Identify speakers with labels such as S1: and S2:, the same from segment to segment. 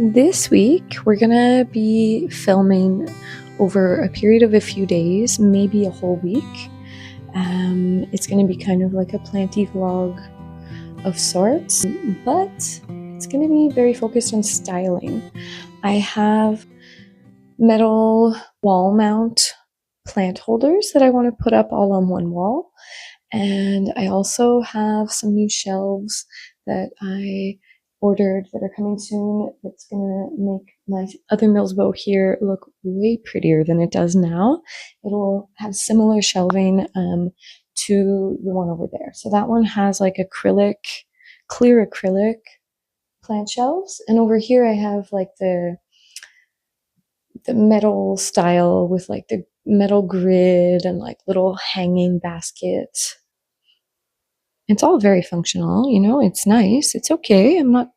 S1: This week, we're gonna be filming over a period of a few days, maybe a whole week. It's gonna be kind of like a planty vlog of sorts, but it's gonna be very focused on styling. I have metal wall mount plant holders that I want to put up all on one wall. And I also have some new shelves that I ordered that are coming soon. That's gonna make my other Milsbo here look way prettier than it does now. It'll have similar shelving to the one over there. So that one has like acrylic, clear acrylic plant shelves. And over here I have like the metal style with like the metal grid and like little hanging baskets. It's all very functional, you know, it's nice. It's okay. I'm not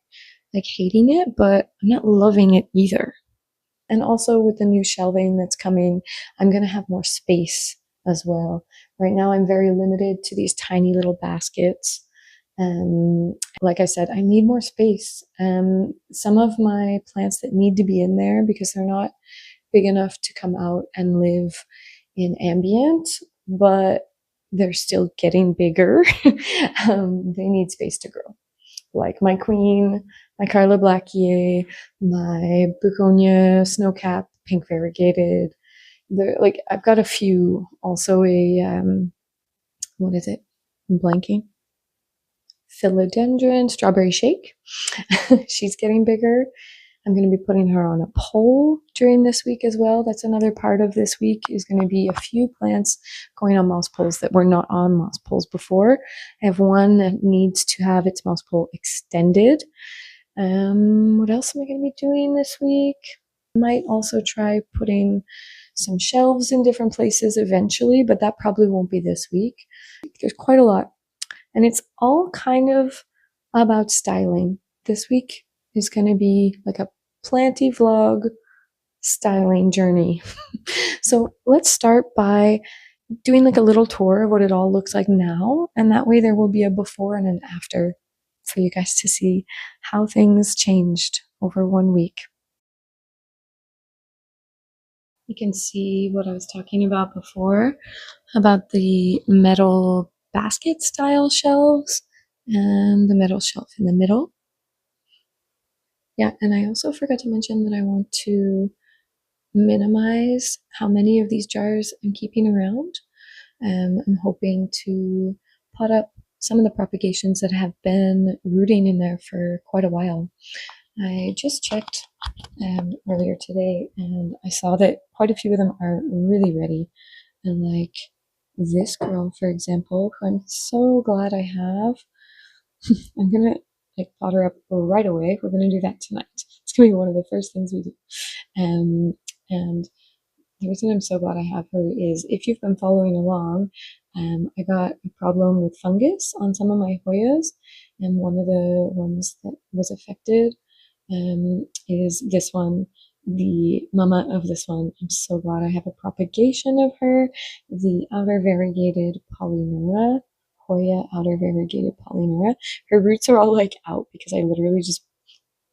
S1: like hating it, but I'm not loving it either. And also with the new shelving that's coming, I'm going to have more space as well. Right now I'm very limited to these tiny little baskets. Like I said, I need more space. Some of my plants that need to be in there because they're not big enough to come out and live in ambient, but they're still getting bigger. They need space to grow. Like my queen, my Carla Blackier, my Begonia Snowcap, pink variegated. Like I've got a few. Also a what is it? I'm blanking. Philodendron strawberry shake. She's getting bigger. I'm going to be putting her on a pole during this week as well. That's another part of this week is going to be a few plants going on moss poles that were not on moss poles before. I have one that needs to have its moss pole extended. What else am I going to be doing this week? I might also try putting some shelves in different places eventually, but that probably won't be this week. There's quite a lot. And it's all kind of about styling. This week is going to be like a planty vlog styling journey. So let's start by doing like a little tour of what it all looks like now. And that way there will be a before and an after for you guys to see how things changed over 1 week. You can see what I was talking about before, about the metal basket style shelves and the metal shelf in the middle. Yeah, and I also forgot to mention that I want to minimize how many of these jars I'm keeping around. I'm hoping to pot up some of the propagations that have been rooting in there for quite a while. I just checked earlier today and I saw that quite a few of them are really ready. And like this girl, for example, who I'm so glad I have, I'm gonna like pot her up right away. We're gonna do that tonight. It's gonna be one of the first things we do. And the reason I'm so glad I have her is if you've been following along, I got a problem with fungus on some of my Hoyas, and one of the ones that was affected is this one, the mama of this one. I'm so glad I have a propagation of her, the outer variegated Polynura, Hoya outer variegated Polynura. Her roots are all like out because I literally just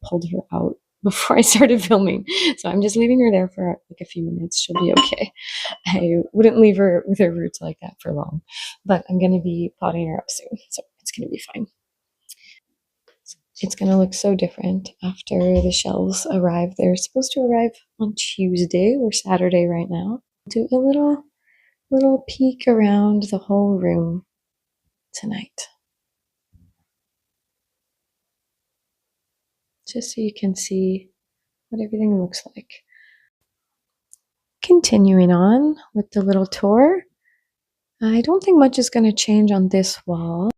S1: pulled her out before I started filming. So I'm just leaving her there for like a few minutes. She'll be okay. I wouldn't leave her with her roots like that for long, but I'm going to be potting her up soon. So it's going to be fine. It's going to look so different after the shelves arrive. They're supposed to arrive on Tuesday or Saturday right now. Do a little peek around the whole room tonight. Just so you can see what everything looks like. Continuing on with the little tour, I don't think much is going to change on this wall.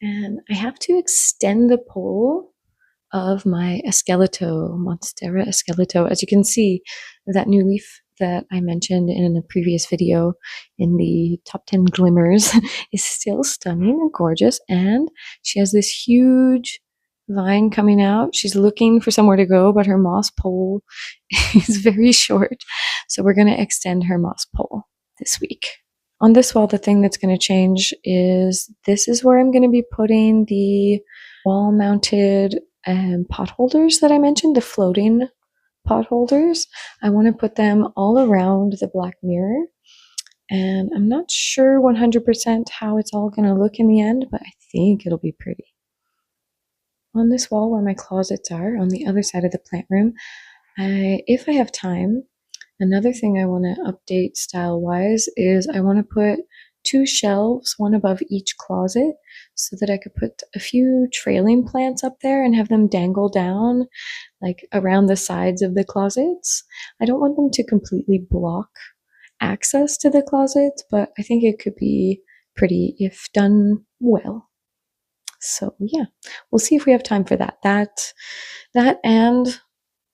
S1: And I have to extend the pole of my Esqueleto, Monstera Esqueleto. As you can see, that new leaf that I mentioned in a previous video in the top 10 glimmers is still stunning and gorgeous. And she has this huge vine coming out. She's looking for somewhere to go, but her moss pole is very short. So we're going to extend her moss pole this week. On this wall, the thing that's going to change is this is where I'm going to be putting the wall-mounted pot holders that I mentioned, the floating pot holders. I want to put them all around the black mirror. And I'm not sure 100% how it's all going to look in the end, but I think it'll be pretty. On this wall where my closets are, on the other side of the plant room, if I have time, another thing I want to update style-wise is I want to put 2 shelves, one above each closet, so that I could put a few trailing plants up there and have them dangle down like around the sides of the closets. I don't want them to completely block access to the closets, but I think it could be pretty if done well. So yeah, we'll see if we have time for that. That and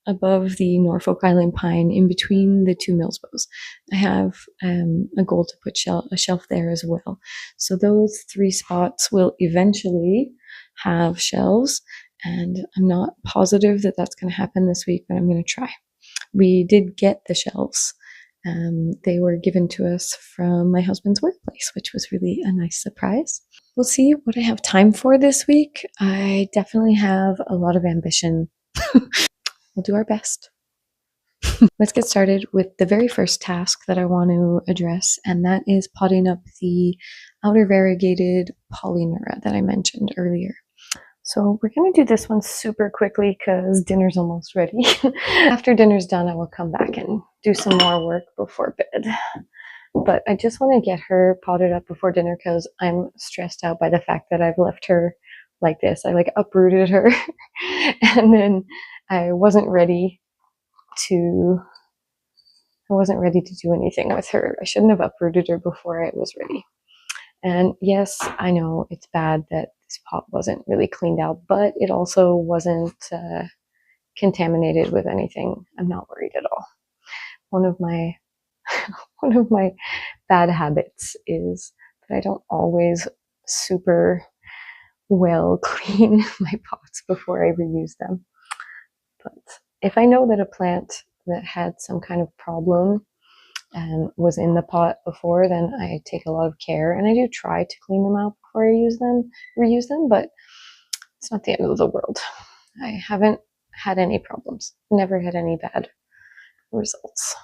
S1: above the Norfolk Island pine, in between the 2 Milsbos, I have a goal to put a shelf there as well. So those 3 spots will eventually have shelves, and I'm not positive that that's going to happen this week, but I'm going to try. We did get the shelves. They were given to us from my husband's workplace, which was really a nice surprise. We'll see what I have time for this week. I definitely have a lot of ambition. We'll do our best. Let's get started with the very first task that I want to address, and that is potting up the outer variegated Polynura that I mentioned earlier. So we're going to do this one super quickly because dinner's almost ready. After dinner's done, I will come back and do some more work before bed. But I just want to get her potted up before dinner because I'm stressed out by the fact that I've left her like this. I like uprooted her and then I wasn't ready to do anything with her. I shouldn't have uprooted her before I was ready. And yes, I know it's bad that this pot wasn't really cleaned out, but it also wasn't contaminated with anything. I'm not worried at all. One of my bad habits is that I don't always super well clean my pots before I reuse them. But if I know that a plant that had some kind of problem and was in the pot before, then I take a lot of care, and I do try to clean them out before I reuse them, but it's not the end of the world. I haven't had any problems, never had any bad results.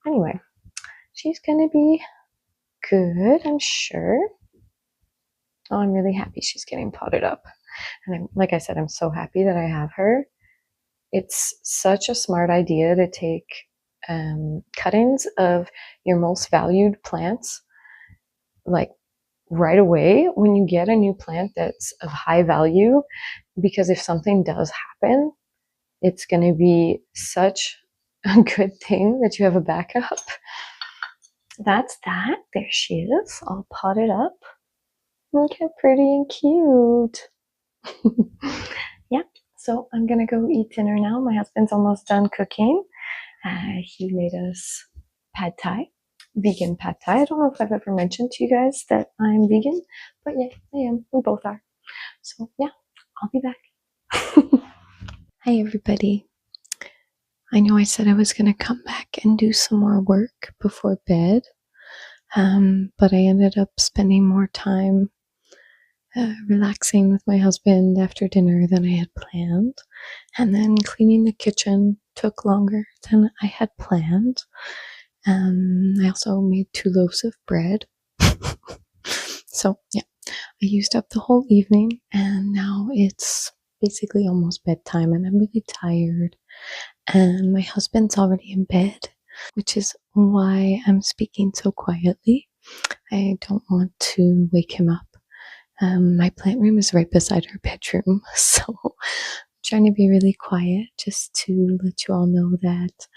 S1: Anyway, she's gonna be good, I'm sure. Oh, I'm really happy she's getting potted up. And like I said, I'm so happy that I have her. It's such a smart idea to take cuttings of your most valued plants like right away when you get a new plant that's of high value, because if something does happen, it's going to be such a good thing that you have a backup. That's that. There she is, all potted up. Look how pretty and cute. Yeah, so I'm gonna go eat dinner now. My husband's almost done cooking. He made us pad thai, vegan pad thai. I don't know if I've ever mentioned to you guys that I'm vegan, but yeah, I am. We both are. So yeah, I'll be back. Hi everybody. I know I said I was gonna come back and do some more work before bed, but I ended up spending more time relaxing with my husband after dinner than I had planned, and then cleaning the kitchen took longer than I had planned. I also made 2 loaves of bread. So yeah, I used up the whole evening, and now it's basically almost bedtime, and I'm really tired, and my husband's already in bed, which is why I'm speaking so quietly. I don't want to wake him up. My plant room is right beside our bedroom, so I'm trying to be really quiet just to let you all know that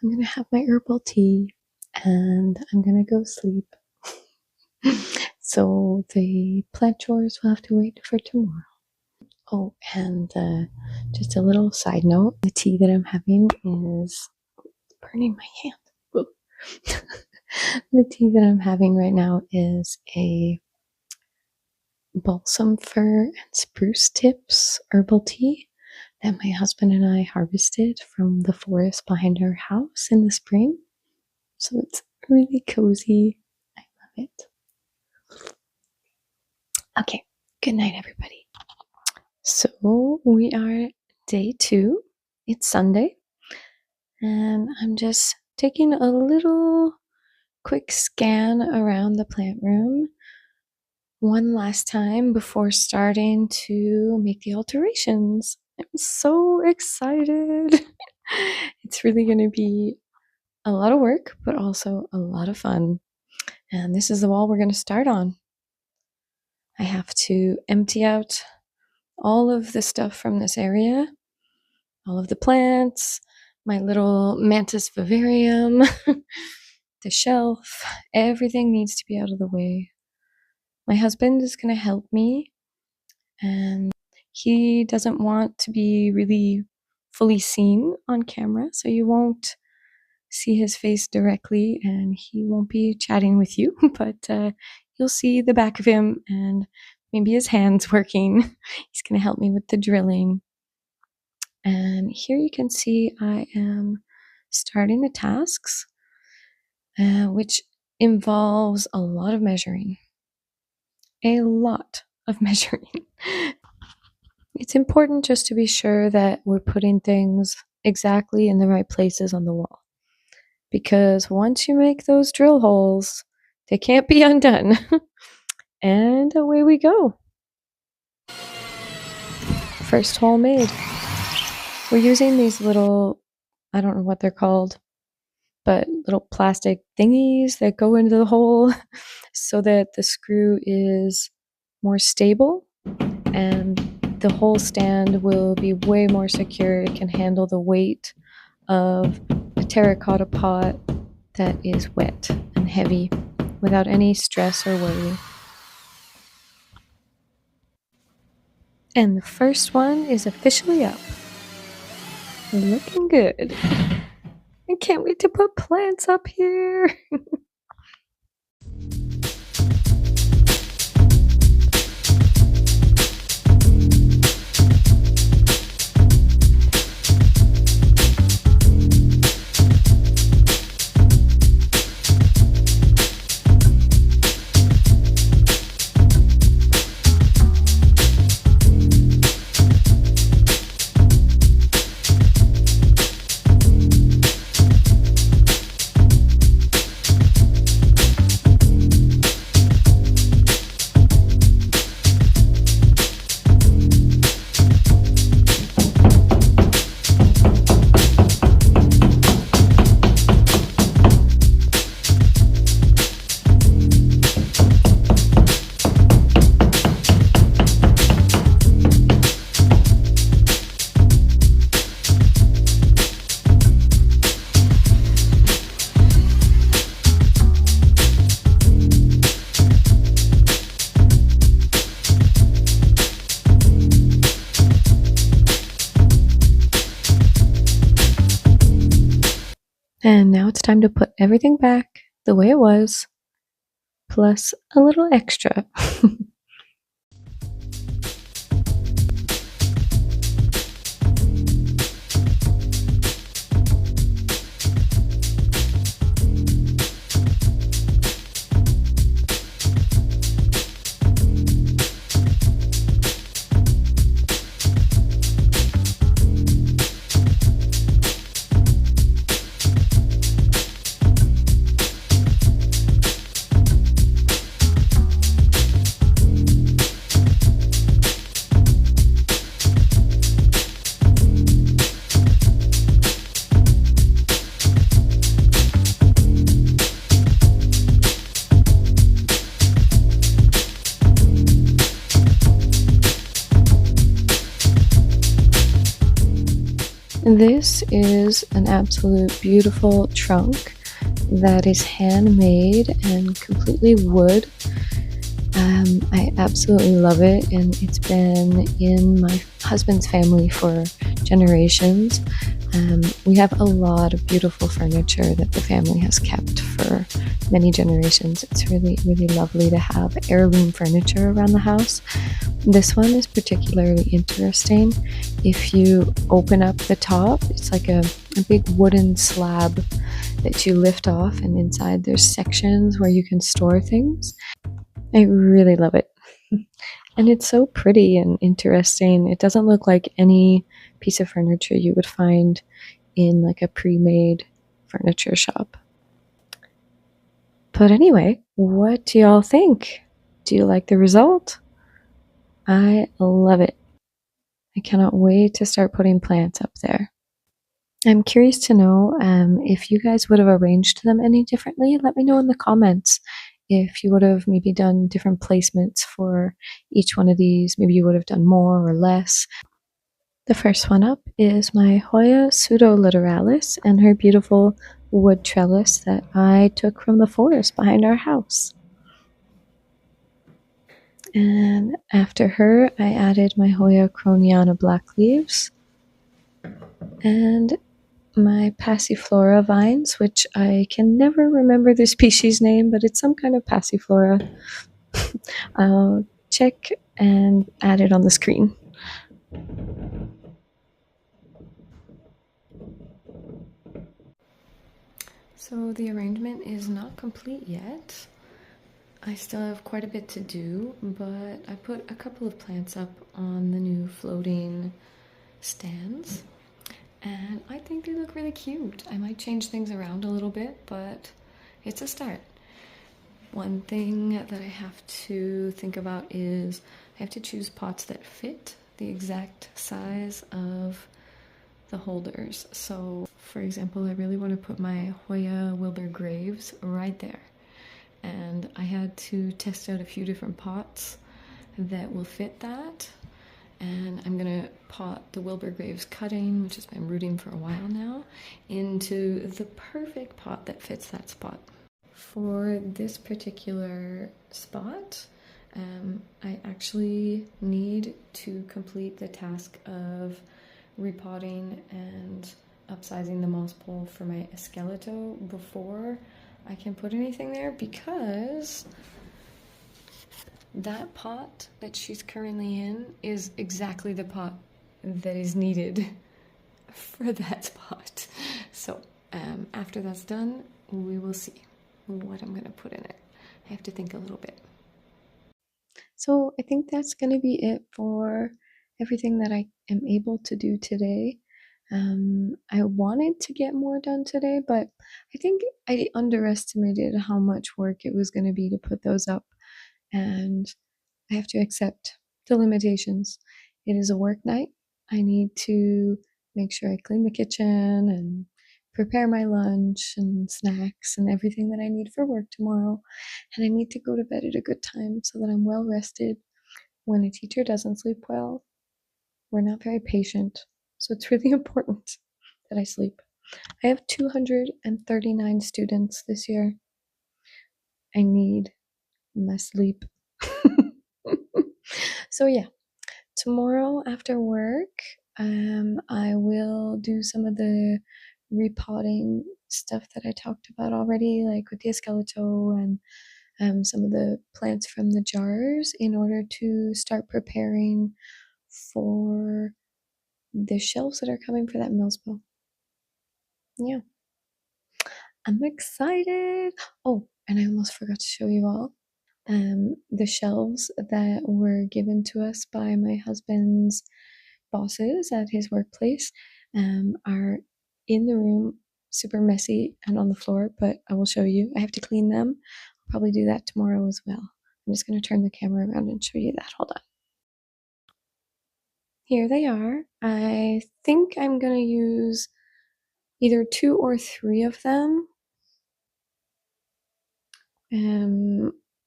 S1: I'm going to have my herbal tea and I'm going to go sleep. So the plant chores will have to wait for tomorrow. Oh, and just a little side note, the tea that I'm having is burning my hand. The tea that I'm having right now is a balsam fir and spruce tips herbal tea that my husband and I harvested from the forest behind our house in the spring. So it's really cozy. I love it. Okay, good night, everybody. So we are day 2. It's Sunday, and I'm just taking a little quick scan around the plant room one last time before starting to make the alterations. I'm so excited. It's really going to be a lot of work, but also a lot of fun. And this is the wall we're going to start on. I have to empty out all of the stuff from this area, all of the plants, my little mantis vivarium, the shelf, everything needs to be out of the way. My husband is going to help me, and he doesn't want to be really fully seen on camera, so you won't see his face directly and he won't be chatting with you, but you'll see the back of him and maybe his hands working. He's going to help me with the drilling. And here you can see I am starting the tasks, which involves a lot of measuring. A lot of measuring. It's important just to be sure that we're putting things exactly in the right places on the wall. Because once you make those drill holes, they can't be undone. And away we go. First hole made. We're using these little, I don't know what they're called, but little plastic thingies that go into the hole so that the screw is more stable and the hole stand will be way more secure. It can handle the weight of a terracotta pot that is wet and heavy without any stress or worry. And the first one is officially up. Looking good. I can't wait to put plants up here. And now it's time to put everything back the way it was, plus a little extra. This is an absolute beautiful trunk that is handmade and completely wood. I absolutely love it, and it's been in my husband's family for generations. We have a lot of beautiful furniture that the family has kept for many generations. It's really, really lovely to have heirloom furniture around the house. This one is particularly interesting. If you open up the top, it's like a big wooden slab that you lift off, and inside there's sections where you can store things. I really love it. And it's so pretty and interesting. It doesn't look like any piece of furniture you would find in like a pre-made furniture shop. But anyway, what do y'all think? Do you like the result? I love it. I cannot wait to start putting plants up there. I'm curious to know if you guys would have arranged them any differently. Let me know in the comments if you would have maybe done different placements for each one of these. Maybe you would have done more or less. The first one up is my Hoya pseudoliteralis and her beautiful wood trellis that I took from the forest behind our house. And after her, I added my Hoya croniana black leaves and my passiflora vines, which I can never remember the species name, but it's some kind of passiflora. I'll check and add it on the screen. So the arrangement is not complete yet. I still have quite a bit to do, but I put a couple of plants up on the new floating stands, and I think they look really cute. I might change things around a little bit, but it's a start. One thing that I have to think about is I have to choose pots that fit the exact size of the holders. So, for example, I really want to put my Hoya Wilbur Graves right there. And I had to test out a few different pots that will fit that. And I'm gonna pot the Wilbur Graves cutting, which has been rooting for a while now, into the perfect pot that fits that spot. For this particular spot, I actually need to complete the task of repotting and upsizing the moss pole for my esqueleto before I can put anything there, because that pot that she's currently in is exactly the pot that is needed for that spot. So after that's done, we will see what I'm gonna put in it. I have to think a little bit. So I think that's gonna be it for everything that I am able to do today. I wanted to get more done today, but I think I underestimated how much work it was going to be to put those up, and I have to accept the limitations. It is a work night. I need to make sure I clean the kitchen and prepare my lunch and snacks and everything that I need for work tomorrow, and I need to go to bed at a good time so that I'm well rested. When a teacher doesn't sleep well, we're not very patient, so it's really important that I sleep. I have 239 students this year. I need my sleep. So yeah, tomorrow after work, I will do some of the repotting stuff that I talked about already, like with the esqueleto and some of the plants from the jars, in order to start preparing for the shelves that are coming for that Milsbo. Yeah, I'm excited. Oh, and I almost forgot to show you all. The shelves that were given to us by my husband's bosses at his workplace are in the room, super messy and on the floor, but I will show you. I have to clean them. I'll probably do that tomorrow as well. I'm just going to turn the camera around and show you that. Hold on. Here they are. I think I'm going to use either 2 or 3 of them.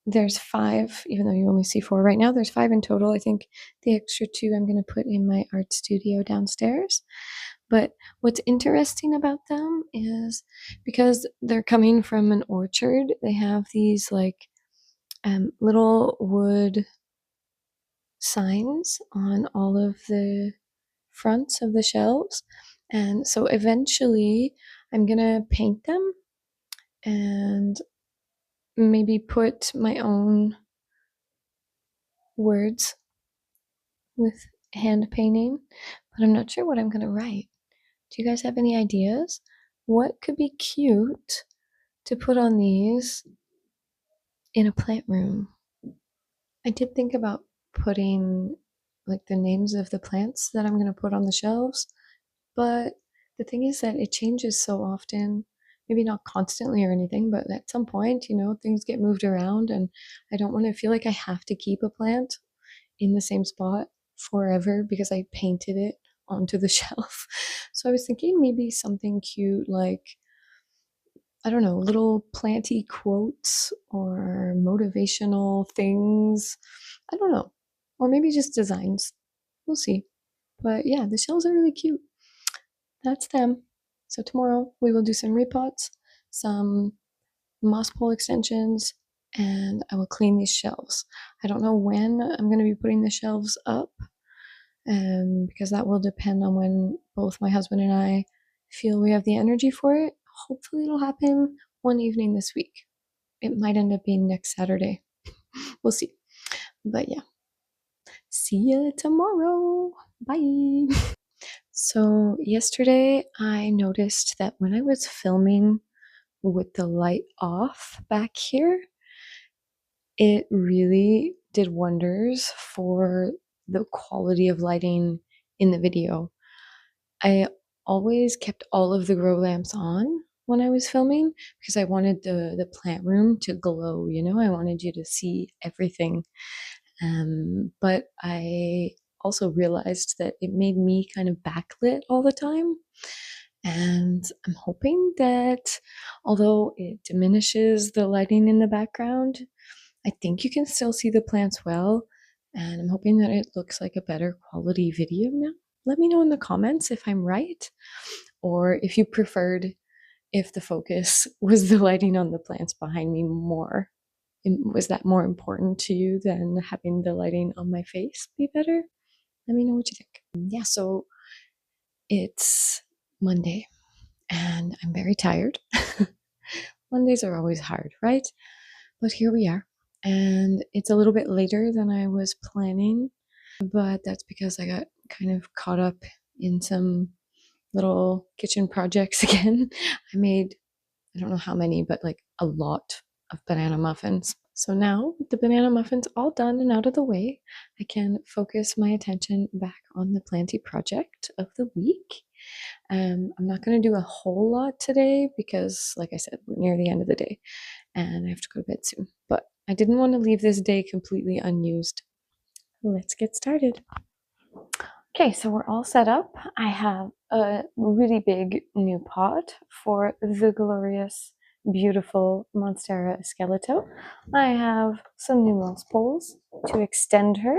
S1: There's 5, even though you only see 4 right now. There's 5 in total. I think the extra 2 I'm going to put in my art studio downstairs. But what's interesting about them is because they're coming from an orchard, they have these like little wood signs on all of the fronts of the shelves. And so eventually I'm going to paint them and maybe put my own words with hand painting, but I'm not sure what I'm going to write. Do you guys have any ideas? What could be cute to put on these in a plant room? I did think about putting like the names of the plants that I'm going to put on the shelves. But the thing is that it changes so often. Maybe not constantly or anything, but at some point, things get moved around, and I don't want to feel like I have to keep a plant in the same spot forever because I painted it onto the shelf. So I was thinking maybe something cute like, I don't know, little planty quotes or motivational things. I don't know. Or maybe just designs. We'll see. But yeah, the shells are really cute. That's them. So tomorrow we will do some repots, some moss pole extensions, and I will clean these shelves. I don't know when I'm going to be putting the shelves up, because that will depend on when both my husband and I feel we have the energy for it. Hopefully it'll happen one evening this week. It might end up being next Saturday. We'll see. But yeah. See you tomorrow. Bye. So yesterday I noticed that when I was filming with the light off back here, it really did wonders for the quality of lighting in the video. I always kept all of the grow lamps on when I was filming because I wanted the plant room to glow, I wanted you to see everything. But I also realized that it made me kind of backlit all the time. And I'm hoping that although it diminishes the lighting in the background, I think you can still see the plants well. And I'm hoping that it looks like a better quality video now. Let me know in the comments if I'm right, or if you preferred if the focus was the lighting on the plants behind me more. Was that more important to you than having the lighting on my face be better? Let me know what you think. Yeah, so it's Monday and I'm very tired. Mondays are always hard, right? But here we are. And it's a little bit later than I was planning, but that's because I got kind of caught up in some little kitchen projects again. I made, I don't know how many, but like a lot of banana muffins. So now with the banana muffins all done and out of the way, I can focus my attention back on the Planty project of the week. I'm not going to do a whole lot today because, like I said, we're near the end of the day and I have to go to bed soon. But I didn't want to leave this day completely unused. Let's get started. Okay, so we're all set up. I have a really big new pot for the glorious, beautiful Monstera Skeleto. I have some new moss poles to extend her.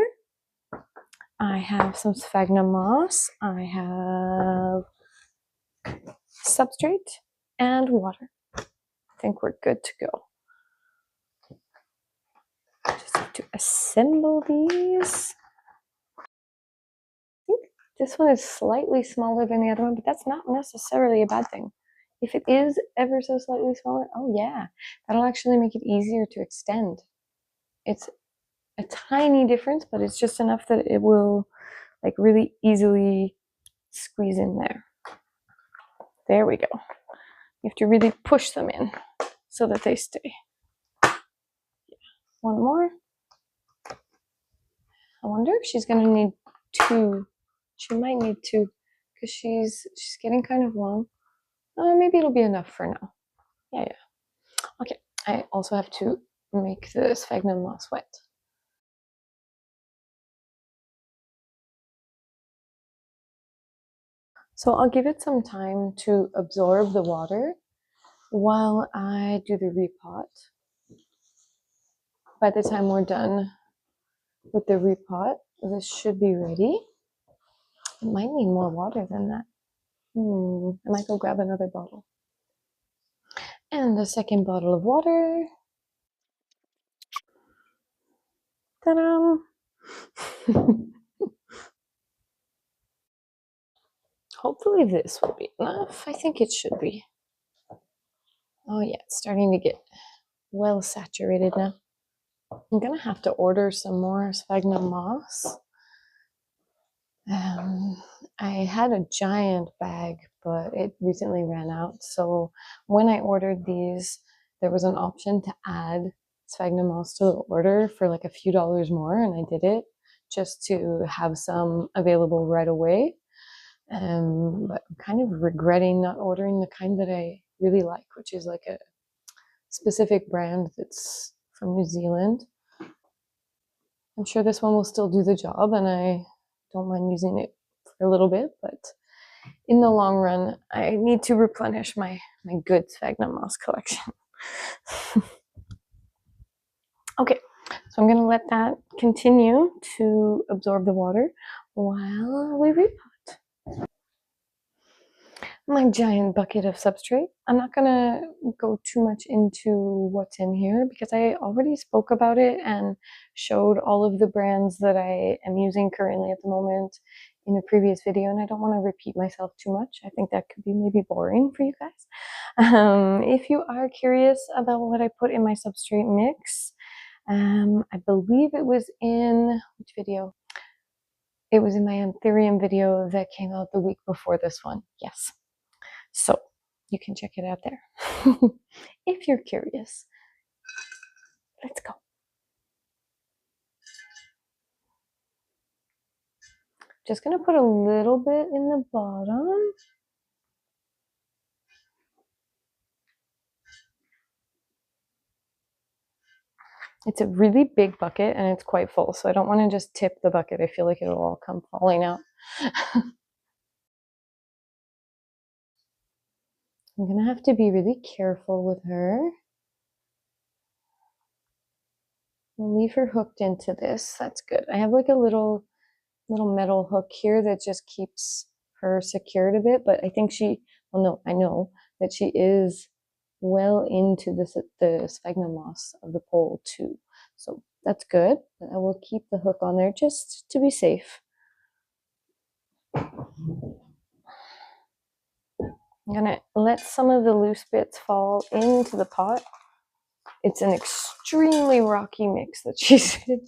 S1: I have some sphagnum moss. I have substrate and water. I think we're good to go. Just have to assemble these. This one is slightly smaller than the other one, but that's not necessarily a bad thing. If it is ever so slightly smaller, oh yeah, that'll actually make it easier to extend. It's a tiny difference, but it's just enough that it will like really easily squeeze in there. There we go. You have to really push them in so that they stay. Yeah. One more. I wonder if she's gonna need two. She might need two because she's getting kind of long. Maybe it'll be enough for now. Yeah. Okay, I also have to make the sphagnum moss wet. So I'll give it some time to absorb the water while I do the repot. By the time we're done with the repot, this should be ready. It might need more water than that. I might go grab another bottle. And the second bottle of water. Ta-da! Hopefully this will be enough. I think it should be. Oh yeah, it's starting to get well saturated now. I'm gonna have to order some more sphagnum moss. I had a giant bag, but it recently ran out. So when I ordered these, there was an option to add sphagnum moss to the order for like a few dollars more, and I did it. just to have some available right away. But I'm kind of regretting not ordering the kind that I really like, which is like a specific brand that's from New Zealand. I'm sure this one will still do the job, and I don't mind using it for a little bit, but in the long run, I need to replenish my good sphagnum moss collection. Okay, so I'm going to let that continue to absorb the water while we repot. My giant bucket of substrate. I'm not going to go too much into what's in here because I already spoke about it and showed all of the brands that I am using currently at the moment in a previous video, and I don't want to repeat myself too much. I think that could be maybe boring for you guys. If you are curious about what I put in my substrate mix, I believe it was in which video? It was in my Anthurium video that came out the week before this one. Yes. So you can check it out there if you're curious. Let's go. Just gonna put a little bit in the bottom. It's a really big bucket and it's quite full, so I don't want to just tip the bucket. I feel like it'll all come falling out. I'm gonna have to be really careful with her. I'll leave her hooked into this. That's good. I have like a little metal hook here that just keeps her secured a bit, but I think well, no, I know that she is well into the sphagnum moss of the pole too. So that's good. But I will keep the hook on there just to be safe. I'm gonna let some of the loose bits fall into the pot. It's an extremely rocky mix that she's in.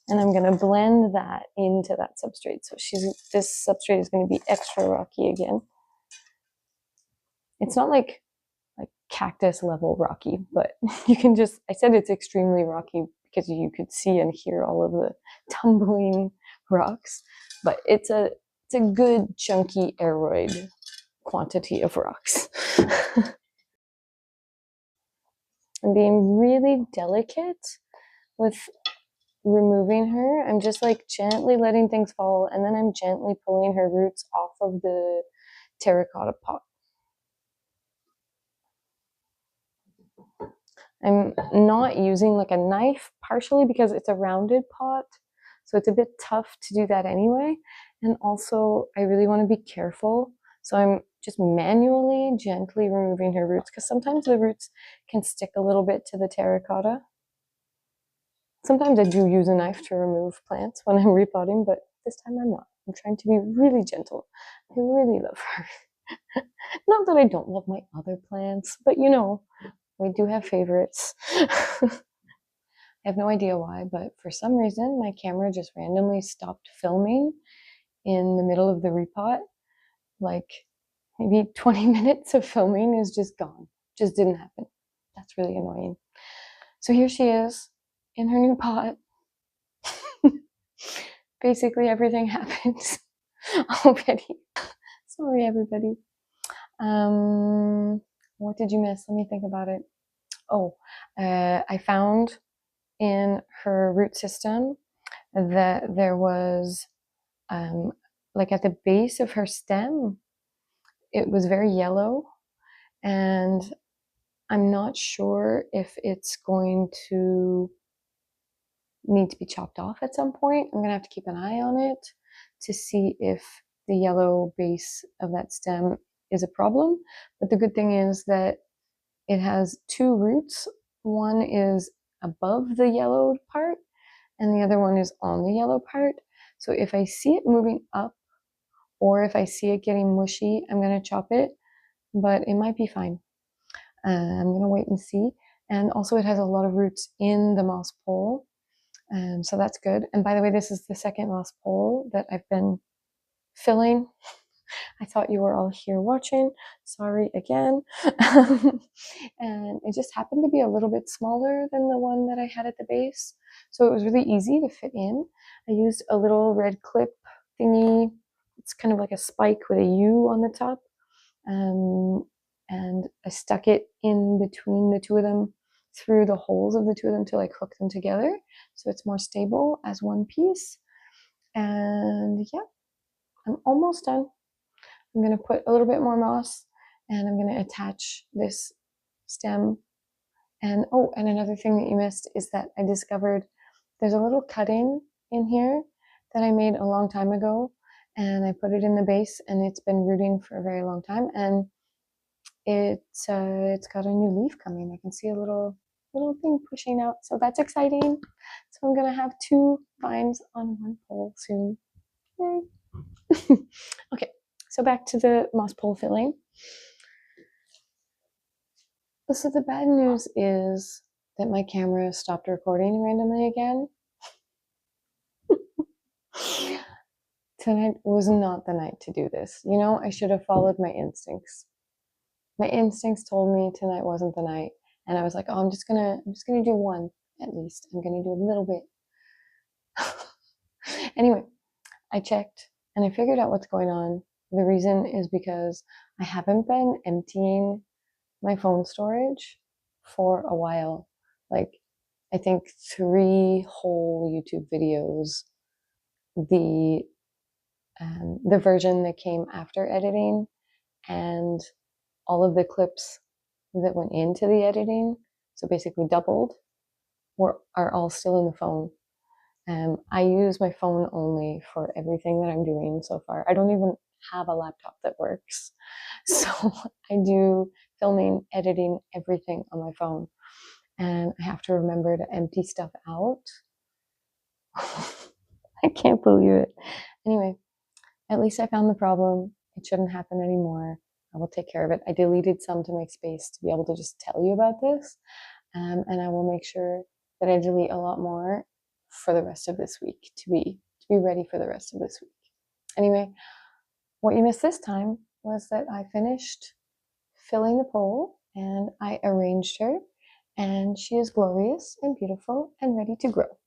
S1: And I'm gonna blend that into that substrate. So this substrate is gonna be extra rocky again. It's not like cactus level rocky, but you can just, I said it's extremely rocky because you could see and hear all of the tumbling rocks, but it's a good chunky aeroid quantity of rocks. I'm being really delicate with removing her. I'm just like gently letting things fall, and then I'm gently pulling her roots off of the terracotta pot. I'm not using like a knife, partially because it's a rounded pot, so it's a bit tough to do that anyway. And also, I really want to be careful, so I'm just manually, gently removing her roots, because sometimes the roots can stick a little bit to the terracotta. Sometimes I do use a knife to remove plants when I'm repotting, but this time I'm not. I'm trying to be really gentle. I really love her. Not that I don't love my other plants, but you know, we do have favorites. I have no idea why, but for some reason my camera just randomly stopped filming in the middle of the repot. Like maybe 20 minutes of filming is just gone. Just didn't happen. That's really annoying. So here she is in her new pot. Basically everything happens already. Sorry, everybody. What did you miss? Let me think about it. Oh, I found in her root system that there was, like at the base of her stem, it was very yellow, and I'm not sure if it's going to need to be chopped off at some point. I'm gonna have to keep an eye on it to see if the yellow base of that stem is a problem. But the good thing is that it has two roots. One is above the yellowed part and the other one is on the yellow part. So if I see it moving up or if I see it getting mushy, I'm gonna chop it, but it might be fine. I'm gonna wait and see. And also it has a lot of roots in the moss pole. So that's good. And by the way, this is the second moss pole that I've been filling. I thought you were all here watching. Sorry again. And it just happened to be a little bit smaller than the one that I had at the base. So it was really easy to fit in. I used a little red clip thingy. It's kind of like a spike with a U on the top. And I stuck it in between the two of them through the holes of the two of them to like hook them together so it's more stable as one piece. And yeah, I'm almost done. I'm going to put a little bit more moss and I'm going to attach this stem. And oh, and another thing that you missed is that I discovered there's a little cutting in here that I made a long time ago, and I put it in the base and it's been rooting for a very long time, and it's got a new leaf coming. I can see a little thing pushing out, so that's exciting. So I'm gonna have 2 vines on one pole soon. Yay. Okay, so back to the moss pole filling. So the bad news is that my camera stopped recording randomly again. Tonight was not the night to do this. You know, I should have followed my instincts. My instincts told me tonight wasn't the night, and I was like, "Oh, I'm just gonna do one at least. I'm gonna do a little bit." Anyway, I checked and I figured out what's going on. The reason is because I haven't been emptying my phone storage for a while. Like, I think 3 whole YouTube videos. The version that came after editing and all of the clips that went into the editing, so basically doubled, are all still in the phone. I use my phone only for everything that I'm doing so far. I don't even have a laptop that works. So I do filming, editing, everything on my phone. And I have to remember to empty stuff out. I can't believe it. Anyway, at least I found the problem. It shouldn't happen anymore. I will take care of it. I deleted some to make space to be able to just tell you about this. And I will make sure that I delete a lot more for the rest of this week to be ready for the rest of this week. Anyway, what you missed this time was that I finished filling the pole and I arranged her, and she is glorious and beautiful and ready to grow.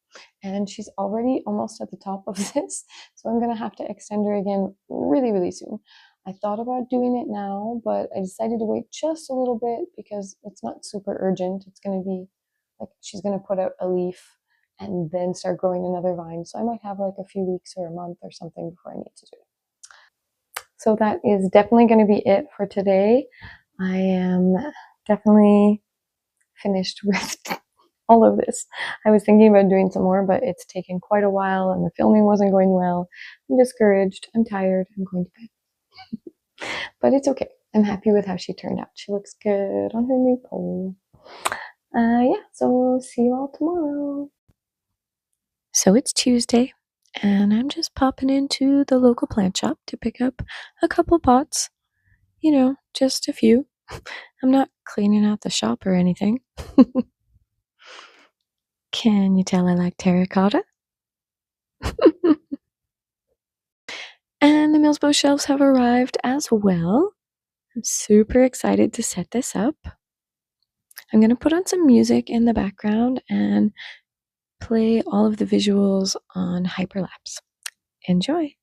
S1: And she's already almost at the top of this, so I'm gonna have to extend her again really, really soon. I thought about doing it now, but I decided to wait just a little bit because it's not super urgent. It's gonna be like she's gonna put out a leaf and then start growing another vine. So I might have like a few weeks or a month or something before I need to do it. So that is definitely going to be it for today. I am definitely finished with all of this. I was thinking about doing some more, but it's taken quite a while and the filming wasn't going well. I'm discouraged. I'm tired. I'm going to bed. But it's okay. I'm happy with how she turned out. She looks good on her new pole. Yeah, so we'll see you all tomorrow. So it's Tuesday, and I'm just popping into the local plant shop to pick up a couple pots. You know, just a few. I'm not cleaning out the shop or anything. Can you tell I like terracotta? And the Milsbo shelves have arrived as well. I'm super excited to set this up. I'm going to put on some music in the background and play all of the visuals on hyperlapse. Enjoy!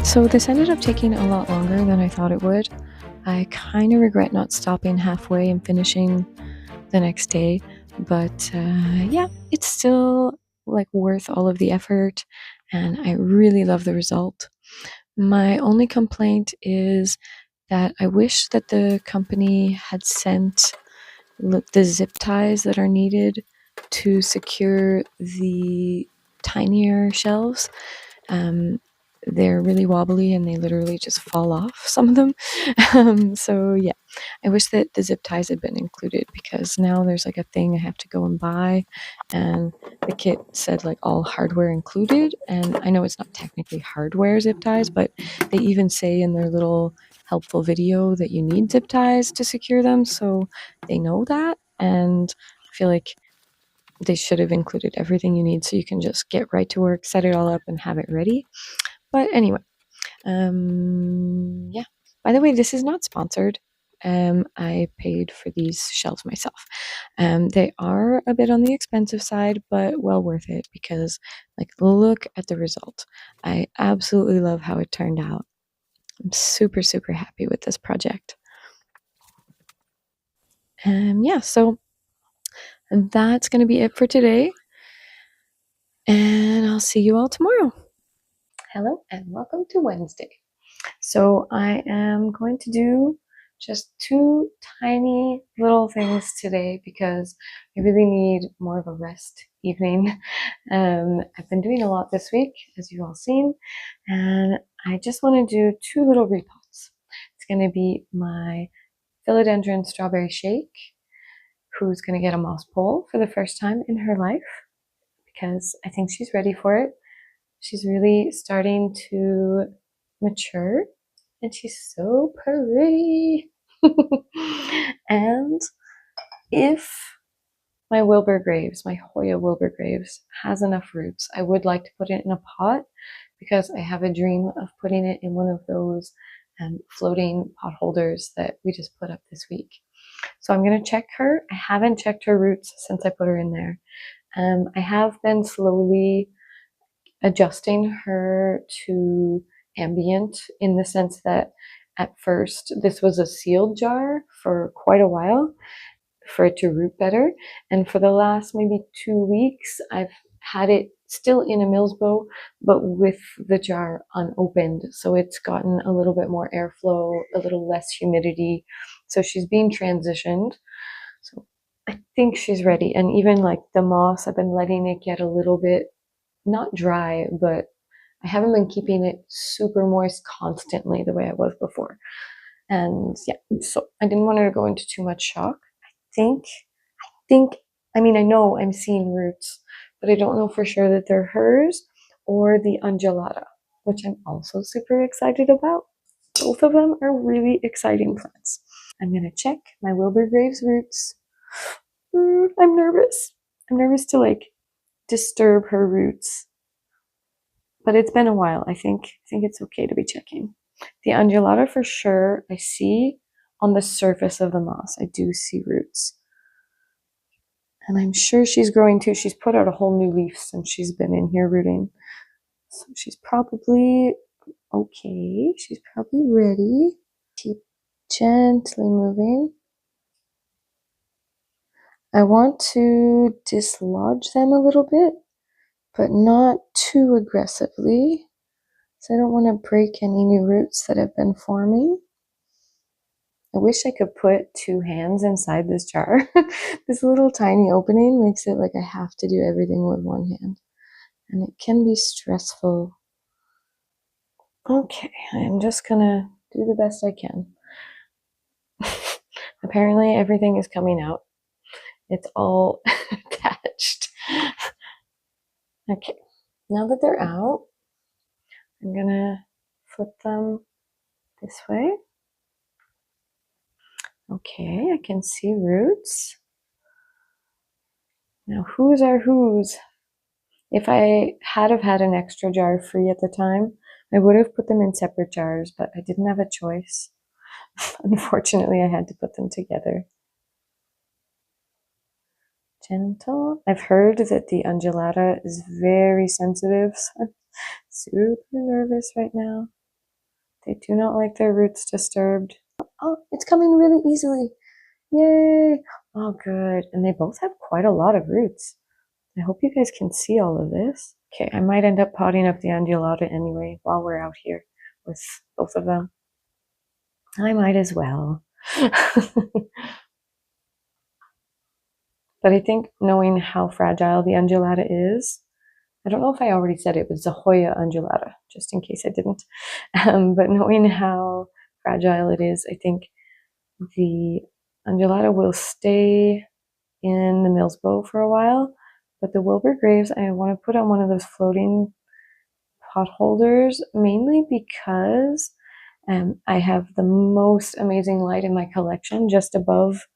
S1: So this ended up taking a lot longer than I thought it would. I kind of regret not stopping halfway and finishing the next day, but yeah, it's still like worth all of the effort, and I really love the result. My only complaint is that I wish that the company had sent the zip ties that are needed to secure the tinier shelves. Um, they're really wobbly and they literally just fall off, some of them. So yeah, I wish that the zip ties had been included, because now there's like a thing I have to go and buy, and the kit said like all hardware included, and I know it's not technically hardware zip ties, but they even say in their little helpful video that you need zip ties to secure them, so they know that, and I feel like they should have included everything you need so you can just get right to work, set it all up, and have it ready. But anyway, yeah. By the way, this is not sponsored. I paid for these shelves myself. They are a bit on the expensive side, but well worth it, because like, look at the result. I absolutely love how it turned out. I'm super, super happy with this project. Yeah, so that's going to be it for today, and I'll see you all tomorrow. Hello and welcome to Wednesday. So I am going to do just 2 tiny little things today because I really need more of a rest evening. I've been doing a lot this week, as you've all seen, and I just want to do 2 little repots. It's going to be my philodendron strawberry shake, who's going to get a moss pole for the first time in her life, because I think she's ready for it. She's really starting to mature, and she's so pretty. And if my Wilbur Graves, my Hoya Wilbur Graves, has enough roots, I would like to put it in a pot, because I have a dream of putting it in one of those floating pot holders that we just put up this week. So I'm going to check her. I haven't checked her roots since I put her in there. I have been slowly adjusting her to ambient, in the sense that at first this was a sealed jar for quite a while for it to root better, and for the last maybe 2 weeks I've had it still in a Milsbo, but with the jar unopened, so it's gotten a little bit more airflow, a little less humidity, so she's being transitioned. So I think she's ready. And even like the moss, I've been letting it get a little bit, not dry, but I haven't been keeping it super moist constantly the way I was before. And yeah, so I didn't want her to go into too much shock. I mean, I know I'm seeing roots, but I don't know for sure that they're hers or the undulata, which I'm also super excited about. Both of them are really exciting plants. I'm gonna check my Wilbur Graves roots. I'm nervous. I'm nervous to like disturb her roots, but it's been a while. I think it's okay to be checking. The undulata for sure, I see on the surface of the moss. I do see roots. And I'm sure she's growing too. She's put out a whole new leaf since she's been in here rooting. So she's probably okay. She's probably ready. Keep gently moving. I want to dislodge them a little bit, but not too aggressively, so I don't want to break any new roots that have been forming. I wish I could put 2 hands inside this jar. This little tiny opening makes it like I have to do everything with 1 hand, and it can be stressful. Okay, I'm just gonna do the best I can. Apparently everything is coming out. It's all attached. Okay, now that they're out, I'm gonna flip them this way. Okay, I can see roots. Now, whose are whose? If I had have had an extra jar free at the time, I would have put them in separate jars, but I didn't have a choice. Unfortunately, I had to put them together. Gentle. I've heard that the undulata is very sensitive, so I'm super nervous right now. They do not like their roots disturbed. Oh, it's coming really easily. Yay! Oh, good. And they both have quite a lot of roots. I hope you guys can see all of this. Okay, I might end up potting up the undulata anyway while we're out here with both of them. I might as well. But I think knowing how fragile the undulata is, I don't know if I already said it was a Hoya undulata, just in case I didn't. But knowing how fragile it is, I think the undulata will stay in the Milsbo for a while. But the Wilbur Graves, I want to put on one of those floating pot holders, mainly because I have the most amazing light in my collection just above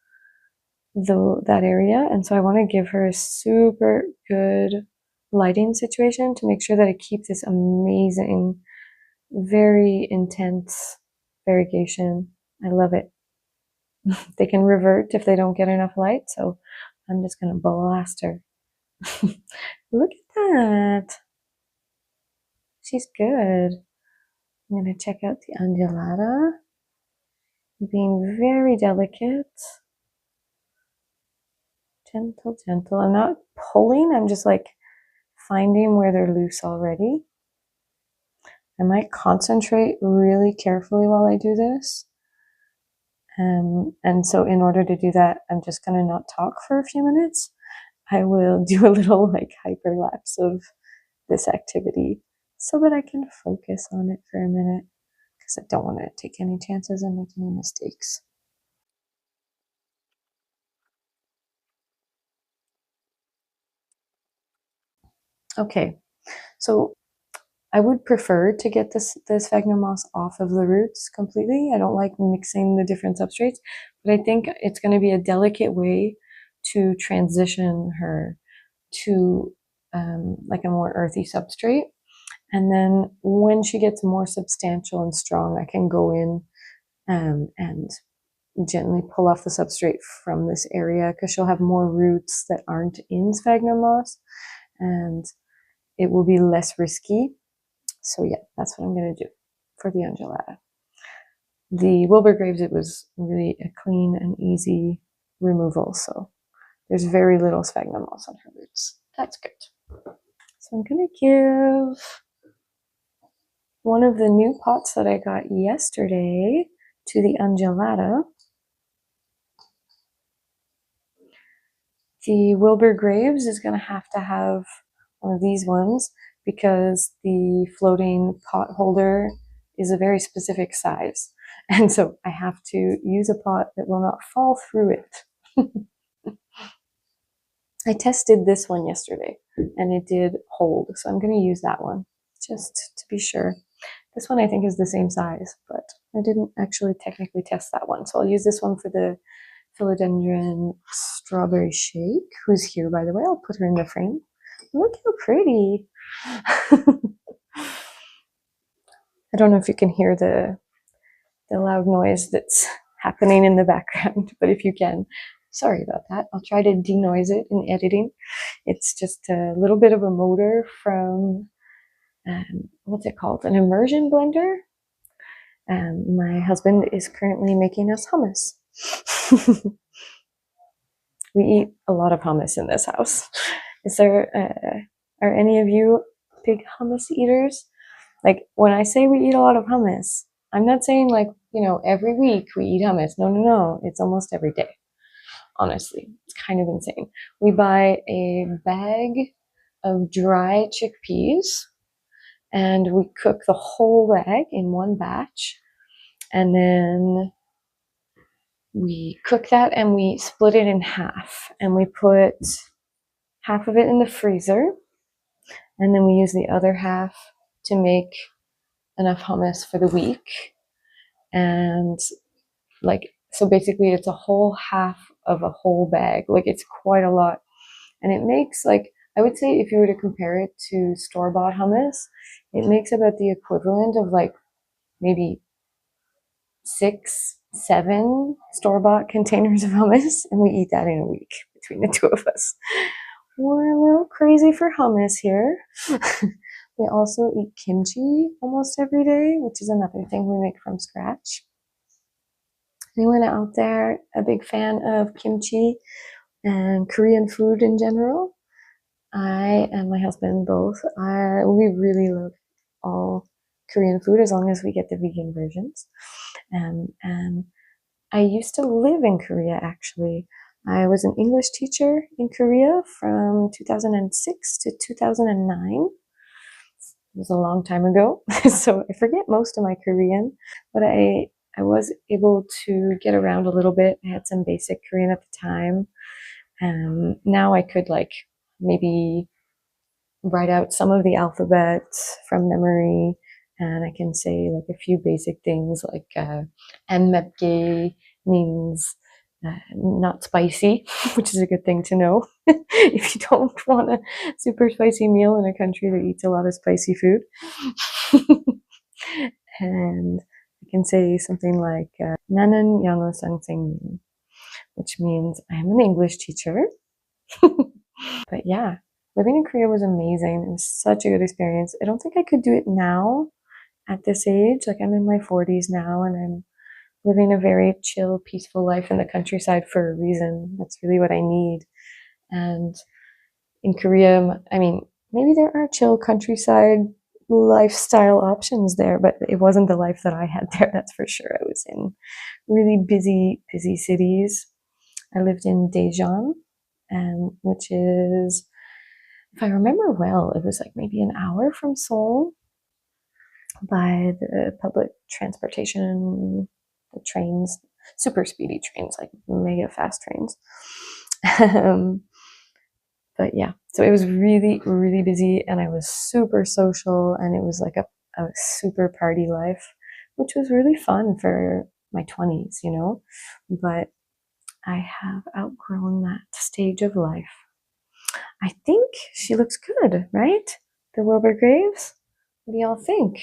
S1: that area, and so I want to give her a super good lighting situation to make sure that I keep this amazing, very intense variegation. I love it. They can revert if they don't get enough light, so I'm just gonna blast her. Look at that. She's good. I'm gonna check out the undulata. Being very delicate. Gentle, gentle. I'm not pulling, I'm just like finding where they're loose already. I might concentrate really carefully while I do this. And so in order to do that, I'm just gonna not talk for a few minutes. I will do a little like hyperlapse of this activity so that I can focus on it for a minute, because I don't want to take any chances and make any mistakes. Okay, so I would prefer to get this sphagnum moss off of the roots completely. I don't like mixing the different substrates, but I think it's going to be a delicate way to transition her to like a more earthy substrate. And then when she gets more substantial and strong, I can go in and gently pull off the substrate from this area, because she'll have more roots that aren't in sphagnum moss, and it will be less risky. So yeah, that's what I'm going to do for the undulata. The Wilbur Graves, it was really a clean and easy removal, so there's very little sphagnum moss on her roots. That's good. So I'm going to give one of the new pots that I got yesterday to the undulata. The Wilbur Graves is going to have one of these ones, because the floating pot holder is a very specific size. And so I have to use a pot that will not fall through it. I tested this one yesterday and it did hold, so I'm going to use that one just to be sure. This one I think is the same size, but I didn't actually technically test that one. So I'll use this one for the philodendron strawberry shake, who's here, by the way. I'll put her in the frame. Look how pretty. I don't know if you can hear the loud noise that's happening in the background, but if you can, sorry about that. I'll try to denoise it in editing. It's just a little bit of a motor from, what's it called? An immersion blender. My husband is currently making us hummus. We eat a lot of hummus in this house. Are any of you big hummus eaters? Like, when I say we eat a lot of hummus, I'm not saying like, every week we eat hummus. No. It's almost every day. Honestly, it's kind of insane. We buy a bag of dry chickpeas and we cook the whole bag in one batch. And then we cook that and we split it in half, and we put half of it in the freezer, and then we use the other half to make enough hummus for the week. And so basically it's a whole half of a whole bag. Like, it's quite a lot, and it makes, I would say, if you were to compare it to store-bought hummus, it makes about the equivalent of maybe 6-7 store-bought containers of hummus, and we eat that in a week between the two of us. We're a little crazy for hummus here. We also eat kimchi almost every day, which is another thing we make from scratch. Anyone out there a big fan of kimchi and Korean food in general? I and my husband both. We really love all Korean food as long as we get the vegan versions. And I used to live in Korea actually. I was an English teacher in Korea from 2006 to 2009. It was a long time ago, so I forget most of my Korean, but I was able to get around a little bit. I had some basic Korean at the time. Now I could like maybe write out some of the alphabet from memory, and I can say like a few basic things like "an 맵게" means not spicy, which is a good thing to know if you don't want a super spicy meal in a country that eats a lot of spicy food. And I can say something like 나는 영어 선생님, which means I'm an English teacher. But yeah, living in Korea was amazing. It was such a good experience. I don't think I could do it now at this age. Like I'm in my 40s now and I'm living a very chill, peaceful life in the countryside for a reason. That's really what I need. And in Korea, I mean, maybe there are chill countryside lifestyle options there, but it wasn't the life that I had there, that's for sure. I was in really busy cities. I lived in Daejeon, and which is, if I remember well, it was like maybe an hour from Seoul by the public transportation, the trains, super speedy trains, like mega fast trains. But yeah, so it was really, really busy and I was super social and it was like a super party life, which was really fun for my 20s, you know, but I have outgrown that stage of life. I think she looks good, right? The Wilbur Graves? What do y'all think?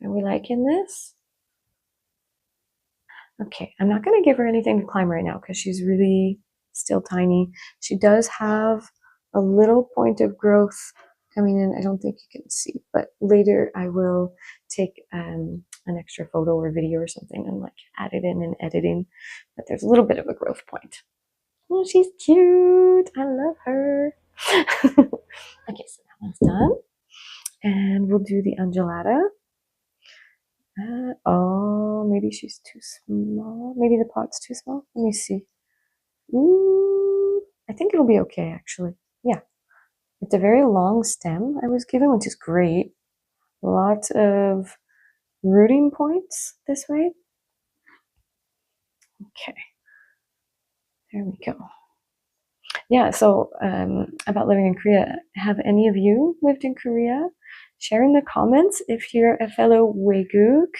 S1: Are we liking this? Okay, I'm not going to give her anything to climb right now because she's really still tiny. She does have a little point of growth coming in. I don't think you can see, but later I will take an extra photo or video or something and like add it in editing. But there's a little bit of a growth point. Oh, she's cute. I love her. Okay, so that one's done. And we'll do the undulata. Oh, maybe she's too small. Maybe the pot's too small. Let me see. Ooh, I think it'll be okay, actually. Yeah. It's a very long stem I was given, which is great. Lots of rooting points this way. Okay. There we go. Yeah, so about living in Korea. Have any of you lived in Korea? Share in the comments if you're a fellow Waeguk,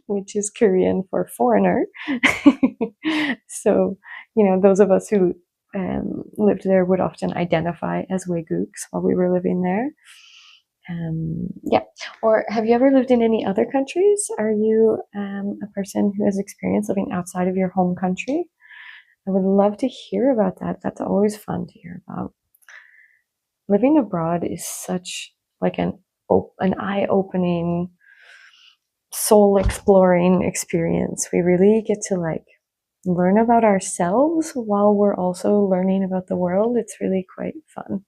S1: which is Korean for foreigner. So, you know, those of us who lived there would often identify as Waeguks while we were living there. Yeah. Or have you ever lived in any other countries? Are you a person who has experience living outside of your home country? I would love to hear about that. That's always fun to hear about. Living abroad is such like an eye-opening, soul-exploring experience. We really get to like learn about ourselves while we're also learning about the world. It's really quite fun.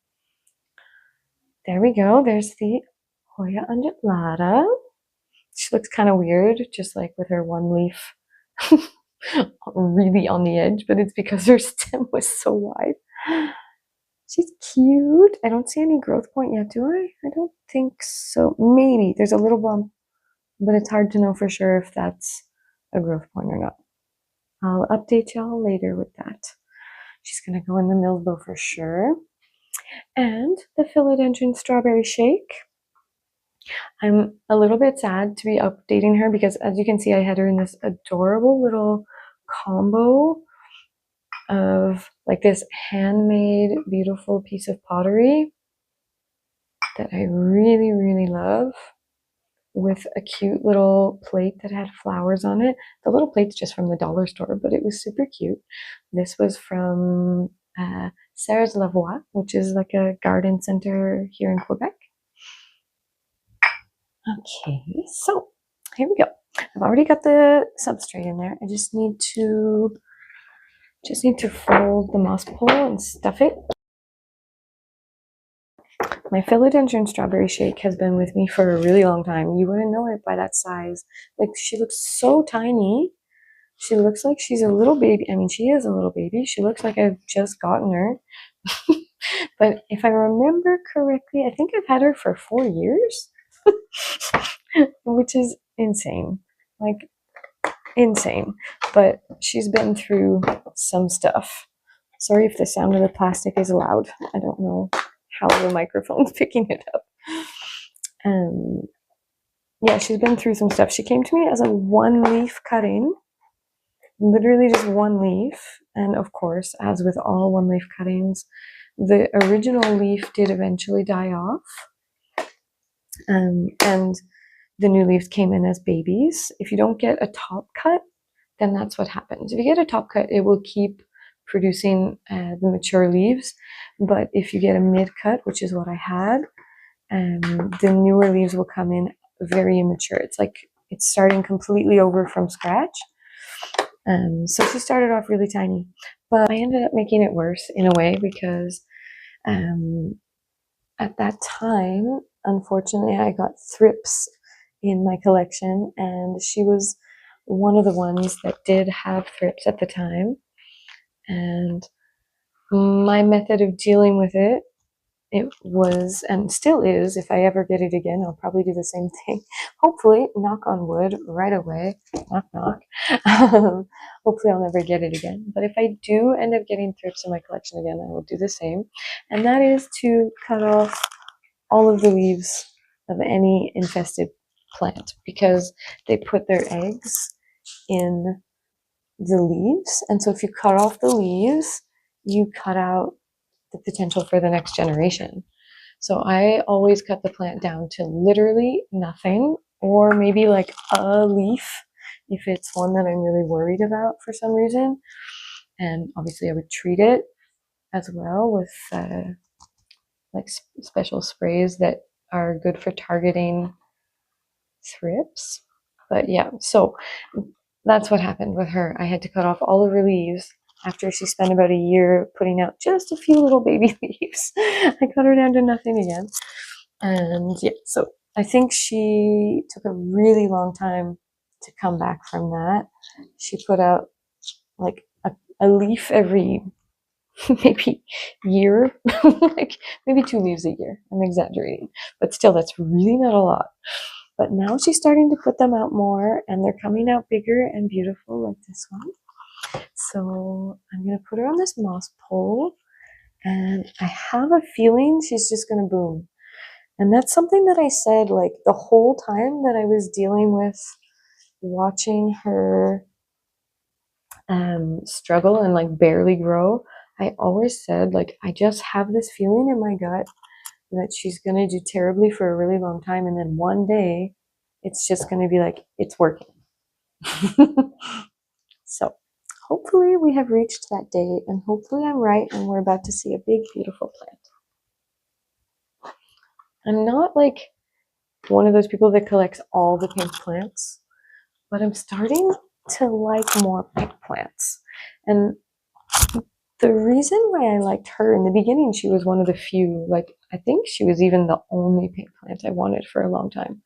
S1: There we go. There's the Hoya undulata. She looks kind of weird, just like with her one leaf really on the edge, but it's because her stem was so wide. She's cute. I don't see any growth point yet, do I? I don't think so. Maybe there's a little bump, but it's hard to know for sure if that's a growth point or not. I'll update y'all later with that. She's gonna go in the Milsbo for sure. And the philodendron strawberry shake. I'm a little bit sad to be updating her because as you can see, I had her in this adorable little combo of like this handmade beautiful piece of pottery that I really, really love with a cute little plate that had flowers on it. The little plate's just from the dollar store, but it was super cute. This was from Sarah's Lavoie, which is like a garden center here in Quebec. Okay, so here we go. I've already got the substrate in there. I just need to fold the moss pole and stuff it. My philodendron strawberry shake has been with me for a really long time. You wouldn't know it by that size. Like, she looks so tiny. She looks like she's a little baby. I mean, she is a little baby. She looks like I've just gotten her. But if I remember correctly, I think I've had her for 4 years, which is insane. Like, insane. But she's been through some stuff. Sorry if the sound of the plastic is loud. I don't know how the microphone's picking it up. Yeah, she's been through some stuff. She came to me as a 1-leaf cutting, literally just 1 leaf. And of course, as with all 1-leaf cuttings, the original leaf did eventually die off. And the new leaves came in as babies. If you don't get a top cut, then that's what happens. If you get a top cut, it will keep producing the mature leaves. But if you get a mid cut, which is what I had, the newer leaves will come in very immature. It's like it's starting completely over from scratch. So she started off really tiny, but I ended up making it worse in a way because at that time, unfortunately, I got thrips in my collection, and she was one of the ones that did have thrips at the time. And my method of dealing with it was, and still is, if I ever get it again, I'll probably do the same thing. Hopefully, knock on wood, right away. Knock, knock. Hopefully, I'll never get it again. But if I do end up getting thrips in my collection again, I will do the same. And that is to cut off all of the leaves of any infested plant, because they put their eggs in the leaves. And so if you cut off the leaves, you cut out the potential for the next generation. So I always cut the plant down to literally nothing, or maybe like a leaf if it's one that I'm really worried about for some reason. And obviously I would treat it as well with like special sprays that are good for targeting thrips. But yeah, so that's what happened with her. I had to cut off all of her leaves after she spent about a year putting out just a few little baby leaves. I cut her down to nothing again. And yeah, so I think she took a really long time to come back from that. She put out like a leaf every maybe year, like maybe 2 leaves a year. I'm exaggerating, but still, that's really not a lot. But now she's starting to put them out more, and they're coming out bigger and beautiful like this one. So I'm going to put her on this moss pole, and I have a feeling she's just going to bloom. And that's something that I said like the whole time that I was dealing with watching her struggle and like barely grow. I always said, like, I just have this feeling in my gut that she's going to do terribly for a really long time. And then one day it's just going to be like, it's working. So hopefully we have reached that day, and hopefully I'm right and we're about to see a big, beautiful plant. I'm not like one of those people that collects all the pink plants, but I'm starting to like more pink plants. And the reason why I liked her in the beginning, she was one of the few, like, I think she was even the only pink plant I wanted for a long time.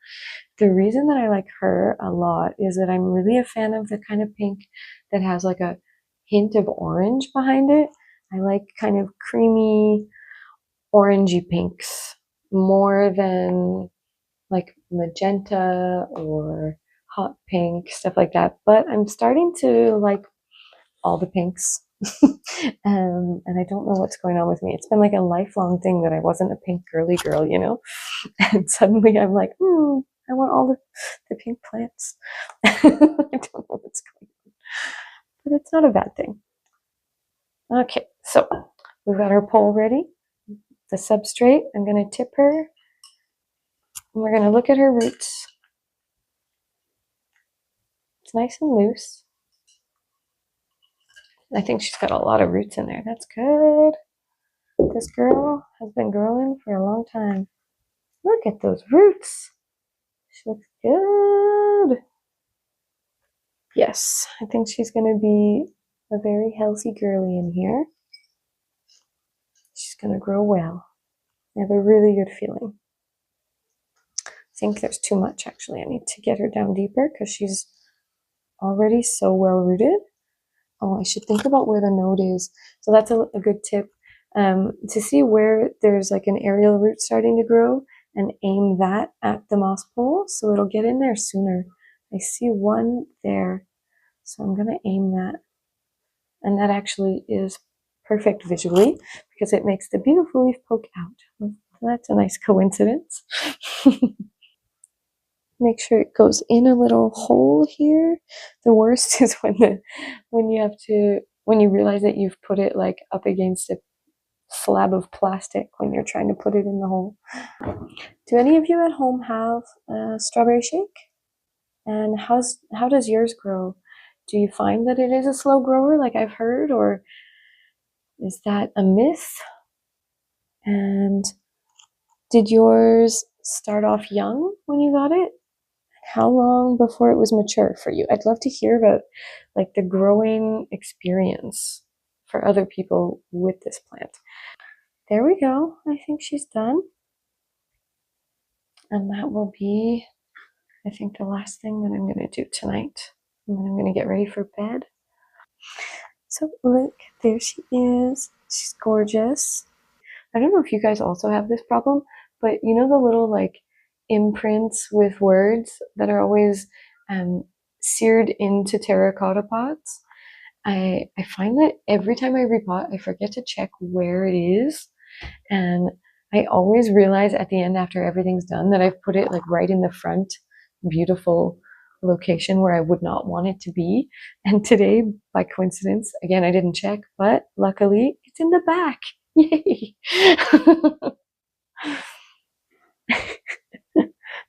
S1: The reason that I like her a lot is that I'm really a fan of the kind of pink that has like a hint of orange behind it. I like kind of creamy, orangey pinks more than like magenta or hot pink, stuff like that. But I'm starting to like all the pinks. And I don't know what's going on with me. It's been like a lifelong thing that I wasn't a pink girly girl, you know? And suddenly I'm like, I want all the pink plants. I don't know what's going on. But it's not a bad thing. Okay, so we've got our pole ready. The substrate, I'm going to tip her. And we're going to look at her roots. It's nice and loose. I think she's got a lot of roots in there. That's good. This girl has been growing for a long time. Look at those roots. She looks good. Yes, I think she's going to be a very healthy girly in here. She's going to grow well. I have a really good feeling. I think there's too much, actually. I need to get her down deeper because she's already so well rooted. Oh, I should think about where the node is. So that's a good tip. To see where there's like an aerial root starting to grow and aim that at the moss pole so it'll get in there sooner. I see one there, so I'm going to aim that. And that actually is perfect visually because it makes the beautiful leaf poke out. That's a nice coincidence. Make sure it goes in a little hole here. The worst is when you realize that you've put it like up against a slab of plastic when you're trying to put it in the hole. Do any of you at home have a strawberry shake? And how does yours grow? Do you find that it is a slow grower like I've heard, or is that a myth? And did yours start off young when you got it? How long before it was mature for you? I'd love to hear about like the growing experience for other people with this plant. There we go. I think she's done. And that will be, I think, the last thing that I'm going to do tonight. And then I'm going to get ready for bed. So look, there she is. She's gorgeous. I don't know if you guys also have this problem, but you know the little like imprints with words that are always seared into terracotta pots? I find that every time I repot, I forget to check where it is. And I always realize at the end after everything's done that I've put it like right in the front, beautiful location where I would not want it to be. And today, by coincidence, again, I didn't check, but luckily it's in the back. Yay!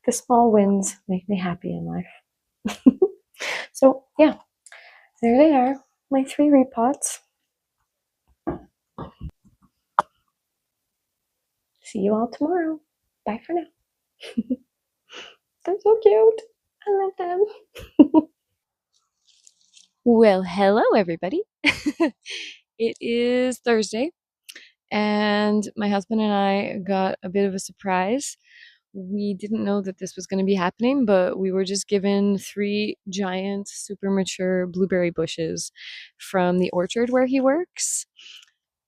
S1: The small wins make me happy in life. So yeah, there they are, my 3 repots. See you all tomorrow. Bye for now. They're so cute. I love them. Well, hello everybody. It is Thursday, and my husband and I got a bit of a surprise. We didn't know that this was going to be happening, but we were just given 3 giant, super mature blueberry bushes from the orchard where he works.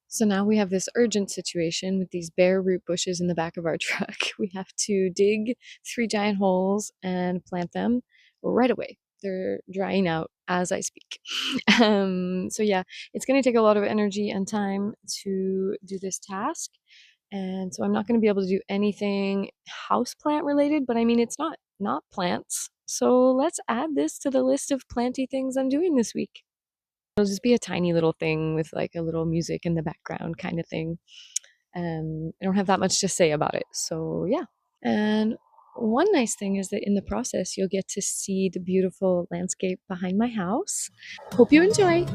S1: So now we have this urgent situation with these bare root bushes in the back of our truck. We have to dig 3 giant holes and plant them right away. They're drying out as I speak. So yeah, it's going to take a lot of energy and time to do this task. And so I'm not going to be able to do anything houseplant related, but I mean, it's not plants. So let's add this to the list of planty things I'm doing this week. It'll just be a tiny little thing with like a little music in the background kind of thing. I don't have that much to say about it. So yeah. And one nice thing is that in the process, you'll get to see the beautiful landscape behind my house. Hope you enjoy.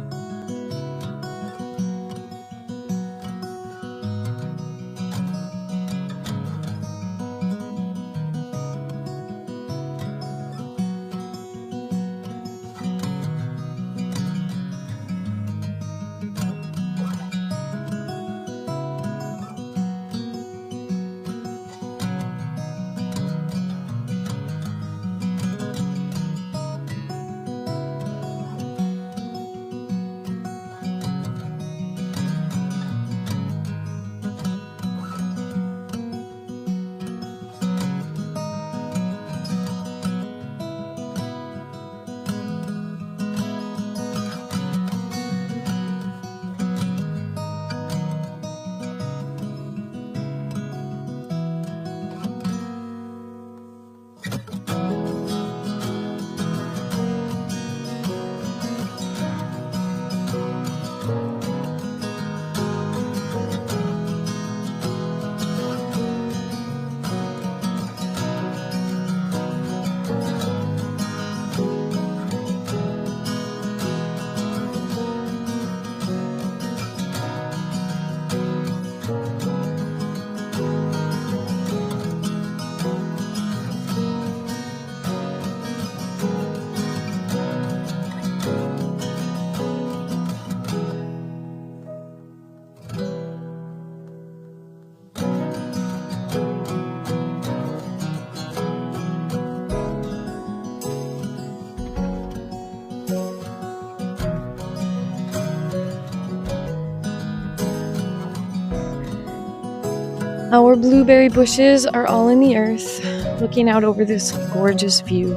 S1: Our blueberry bushes are all in the earth, looking out over this gorgeous view.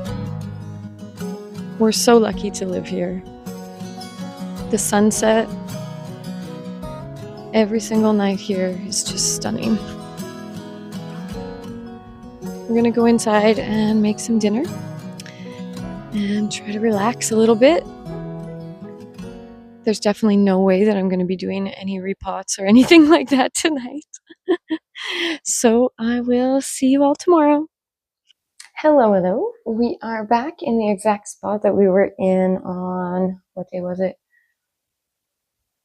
S1: We're so lucky to live here. The sunset every single night here is just stunning. We're gonna go inside and make some dinner and try to relax a little bit. There's definitely no way that I'm gonna be doing any repots or anything like that tonight. So I will see you all tomorrow. Hello. We are back in the exact spot that we were in on, what day was it?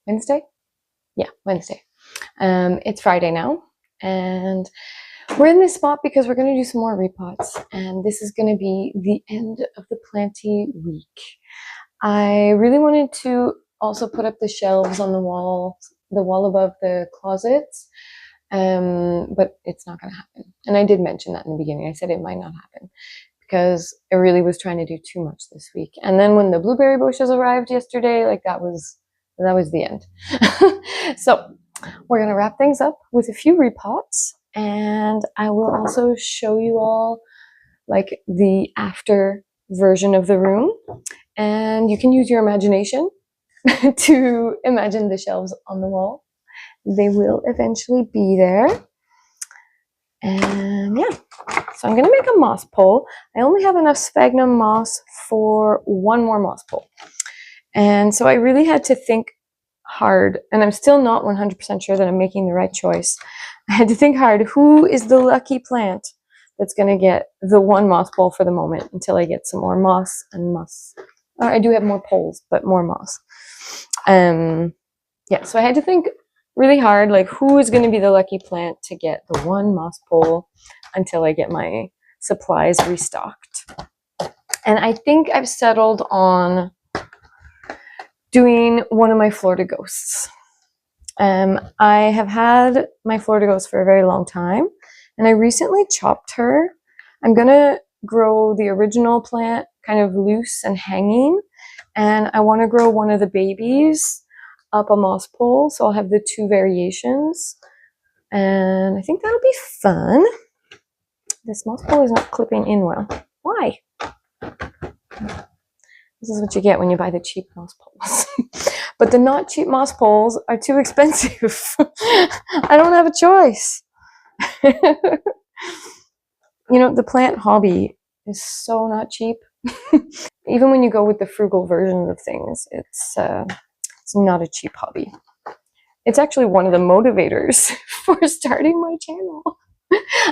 S1: Wednesday? Yeah, Wednesday. It's Friday now, and we're in this spot because we're going to do some more repots, and this is going to be the end of the Planty week. I really wanted to also put up the shelves on the wall above the closets, but it's not going to happen. And I did mention that in the beginning. I said it might not happen because I really was trying to do too much this week. And then when the blueberry bushes arrived yesterday, like that was the end. So we're going to wrap things up with a few repots, and I will also show you all like the after version of the room, and you can use your imagination to imagine the shelves on the wall. They will eventually be there. And yeah, so I'm going to make a moss pole. I only have enough sphagnum moss for one more moss pole. And so I really had to think hard, and I'm still not 100% sure that I'm making the right choice. I had to think hard, who is the lucky plant that's going to get the one moss pole for the moment until I get some more moss and moss. I do have more poles, but more moss. Yeah, so I had to think really hard, like who is going to be the lucky plant to get the one moss pole until I get my supplies restocked. And I think I've settled on doing one of my Florida ghosts. I have had my Florida ghost for a very long time, and I recently chopped her. I'm gonna grow the original plant kind of loose and hanging, and I want to grow one of the babies up a moss pole, so I'll have the two variations, and I think that'll be fun. This moss pole is not clipping in well. Why? This is what you get when you buy the cheap moss poles. But the not cheap moss poles are too expensive. I don't have a choice. You know, the plant hobby is so not cheap. Even when you go with the frugal version of things, it's not a cheap hobby. It's actually one of the motivators for starting my channel.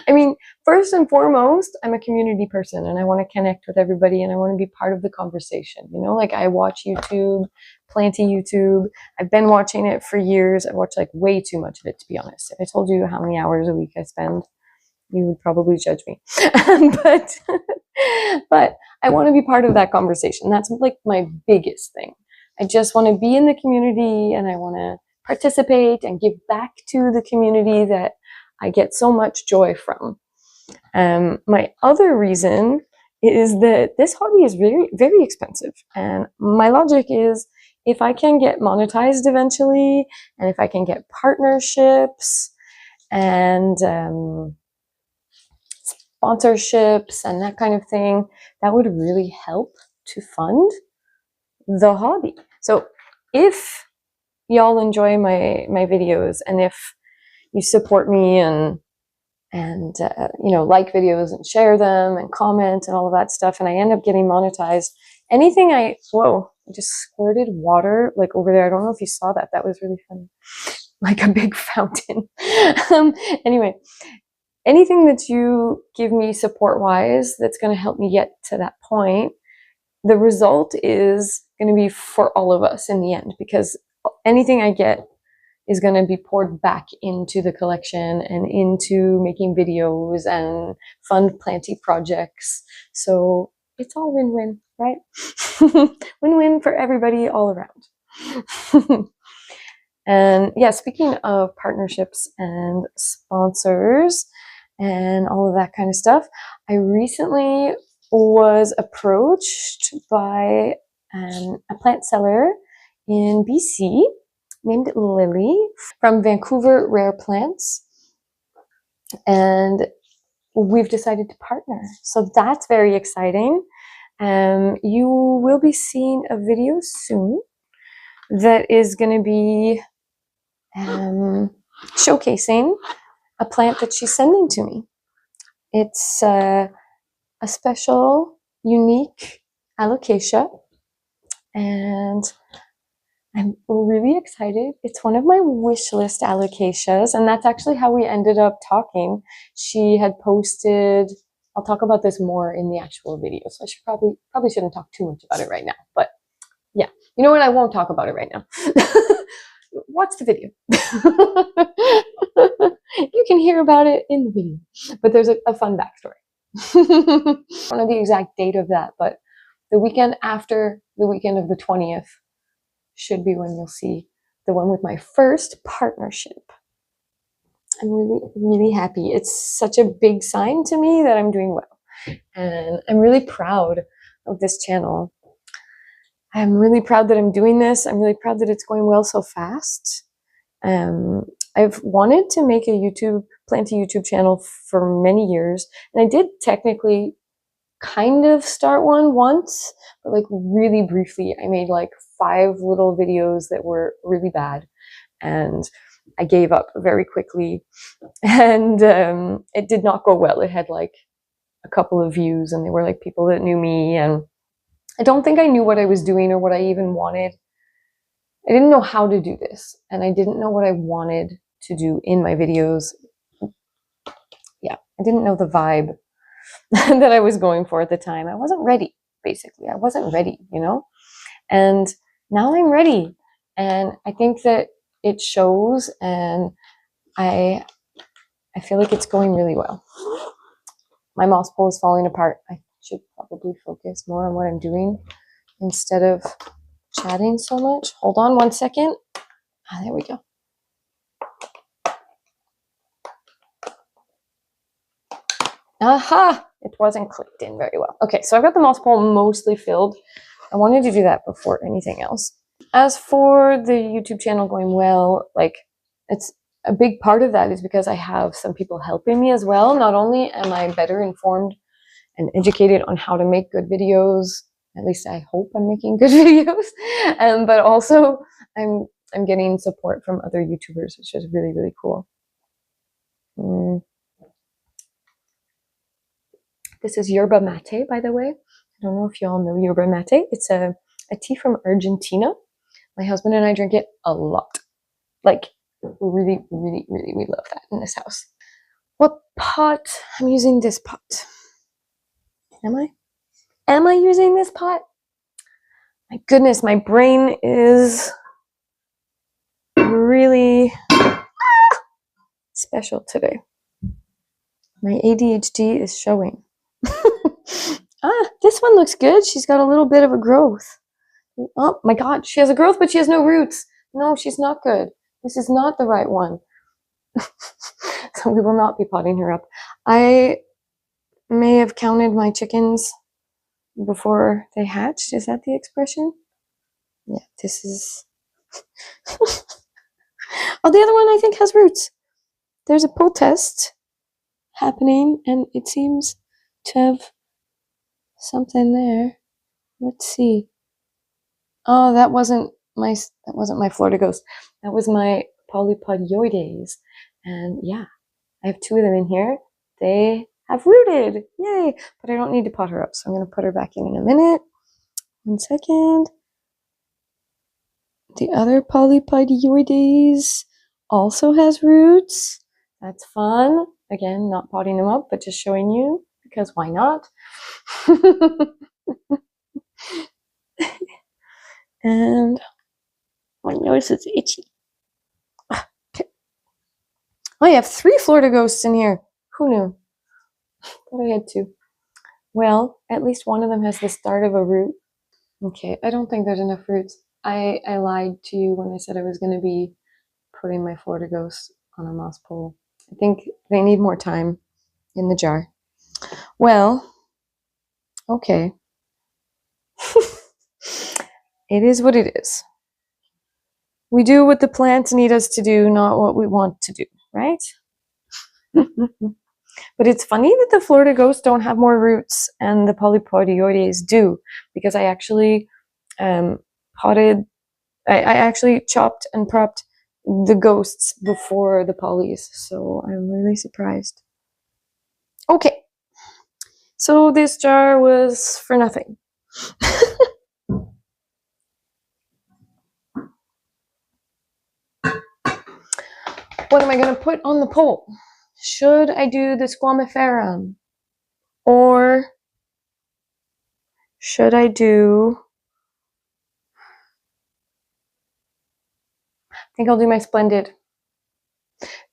S1: I mean, first and foremost, I'm a community person, and I want to connect with everybody, and I want to be part of the conversation. You know, like I watch YouTube, Planty YouTube. I've been watching it for years. I watch like way too much of it, to be honest. If I told you how many hours a week I spend, you would probably judge me. but I want to be part of that conversation. That's like my biggest thing. I just want to be in the community, and I want to participate and give back to the community that I get so much joy from. My other reason is that this hobby is very, very expensive. And my logic is, if I can get monetized eventually, and if I can get partnerships and sponsorships and that kind of thing, that would really help to fund the hobby. So if y'all enjoy my videos, and if you support me and you know, like videos and share them and comment and all of that stuff, and I end up getting monetized, anything I just squirted water like over there. I don't know if you saw that. That was really funny. Like a big fountain. Anyway, anything that you give me support wise that's going to help me get to that point, the result is going to be for all of us in the end, because anything I get is going to be poured back into the collection and into making videos and fund Planty projects. So it's all win-win, right? Win-win for everybody all around. And yeah, speaking of partnerships and sponsors and all of that kind of stuff, I recently was approached by a plant seller in BC named Lily from Vancouver Rare Plants. and we've decided to partner. So that's very exciting. You will be seeing a video soon that is going to be showcasing a plant that she's sending to me. It's a special, unique alocasia, and I'm really excited. It's one of my wish list alocasias, and that's actually how we ended up talking. She had posted, I'll talk about this more in the actual video, so I should probably shouldn't talk too much about it right now, but yeah, you know what, I won't talk about it right now. Watch the video. You can hear about it in the video, but there's a fun backstory. I don't know the exact date of that, but the weekend after the weekend of the 20th should be when you'll see the one with my first partnership. I'm really, really happy. It's such a big sign to me that I'm doing well. And I'm really proud of this channel. I'm really proud that I'm doing this. I'm really proud that it's going well so fast. I've wanted to make a Planty YouTube channel for many years. And I did technically kind of start one once, but like really briefly. I made like 5 little videos that were really bad, and I gave up very quickly, and it did not go well. It had like a couple of views, and they were like people that knew me, and I don't think I knew what I was doing or what I even wanted. I didn't know how to do this, and I didn't know what I wanted to do in my videos. Yeah, I didn't know the vibe that I was going for at the time. I wasn't ready, basically. I wasn't ready, you know? And now I'm ready. And I think that it shows, and I feel like it's going really well. My moss pole is falling apart. I should probably focus more on what I'm doing instead of chatting so much. Hold on one second. There we go. Aha! It wasn't clicked in very well. Okay, so I've got the moss pole mostly filled. I wanted to do that before anything else. As for the YouTube channel going well, like, it's a big part of that is because I have some people helping me as well. Not only am I better informed and educated on how to make good videos, at least I hope I'm making good videos, but also I'm getting support from other YouTubers, which is really, really cool. This is yerba mate, by the way. I don't know if you all know yerba mate. It's a tea from Argentina. My husband and I drink it a lot. Like, really, really, really, we love that in this house. What pot? I'm using this pot. Am I? Am I using this pot? My goodness, my brain is really special today. My ADHD is showing. This one looks good. She's got a little bit of a growth. Oh my God, she has a growth, but she has no roots. No, she's not good. This is not the right one. So we will not be potting her up. I may have counted my chickens before they hatched. Is that the expression? Yeah, this is... Oh, the other one I think has roots. There's a pull test happening, and it seems to have something there. Let's see. Oh, that wasn't my Florida ghost. That was my polypodioides. And yeah, I have 2 of them in here. They have rooted. Yay! But I don't need to pot her up, so I'm going to put her back in a minute. 1 second. The other polypodioides also has roots. That's fun. Again, not potting them up, but just showing you, because why not? And my nose is itchy. Okay. Oh, I have 3 Florida ghosts in here. Who knew? Thought I had 2. Well, at least one of them has the start of a root. Okay, I don't think there's enough roots. I lied to you when I said I was going to be putting my Florida ghosts on a moss pole. I think they need more time in the jar. Well, okay. It is what it is. We do what the plants need us to do, not what we want to do, right? But it's funny that the Florida ghosts don't have more roots and the polypodioides do, because I actually potted, I actually chopped and propped the ghosts before the polys, so I'm really surprised. Okay, so this jar was for nothing. What am I going to put on the pole? Should I do the squamiferum? Or should I do... I think I'll do my Splendid.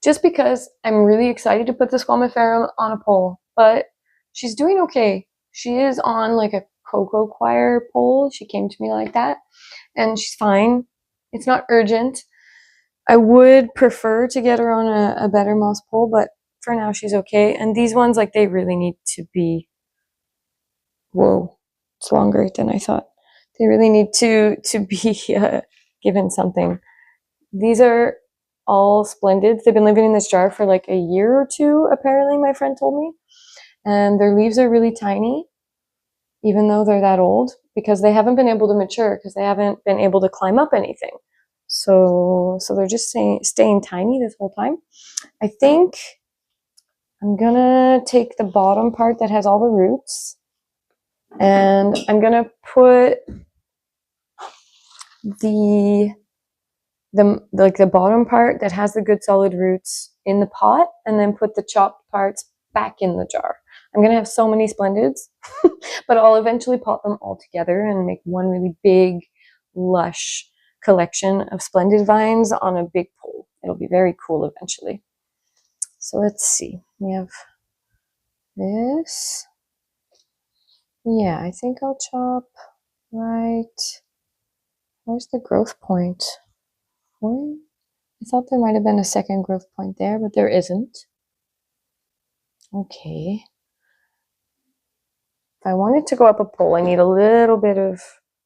S1: Just because I'm really excited to put the squamiferum on a pole, but she's doing okay. She is on like a cocoa choir pole. She came to me like that, and she's fine. It's not urgent. I would prefer to get her on a better moss pole, but for now she's okay. And these ones, like, they really need to be... Whoa, it's longer than I thought. They really need to be given something. These are all Splendids. They've been living in this jar for like a year or two, apparently, my friend told me. And their leaves are really tiny, even though they're that old, because they haven't been able to mature, because they haven't been able to climb up anything. So they're just staying tiny this whole time. I think I'm gonna take the bottom part that has all the roots, and I'm gonna put the bottom part that has the good solid roots in the pot, and then put the chopped parts back in the jar. I'm gonna have so many Splendids, but I'll eventually pot them all together and make one really big, lush collection of Splendid vines on a big pole. It'll be very cool eventually. So let's see. We have this. Yeah, I think I'll chop right... Where's the growth point? Where? I thought there might have been a second growth point there, but there isn't. Okay. If I wanted to go up a pole, I need a little bit of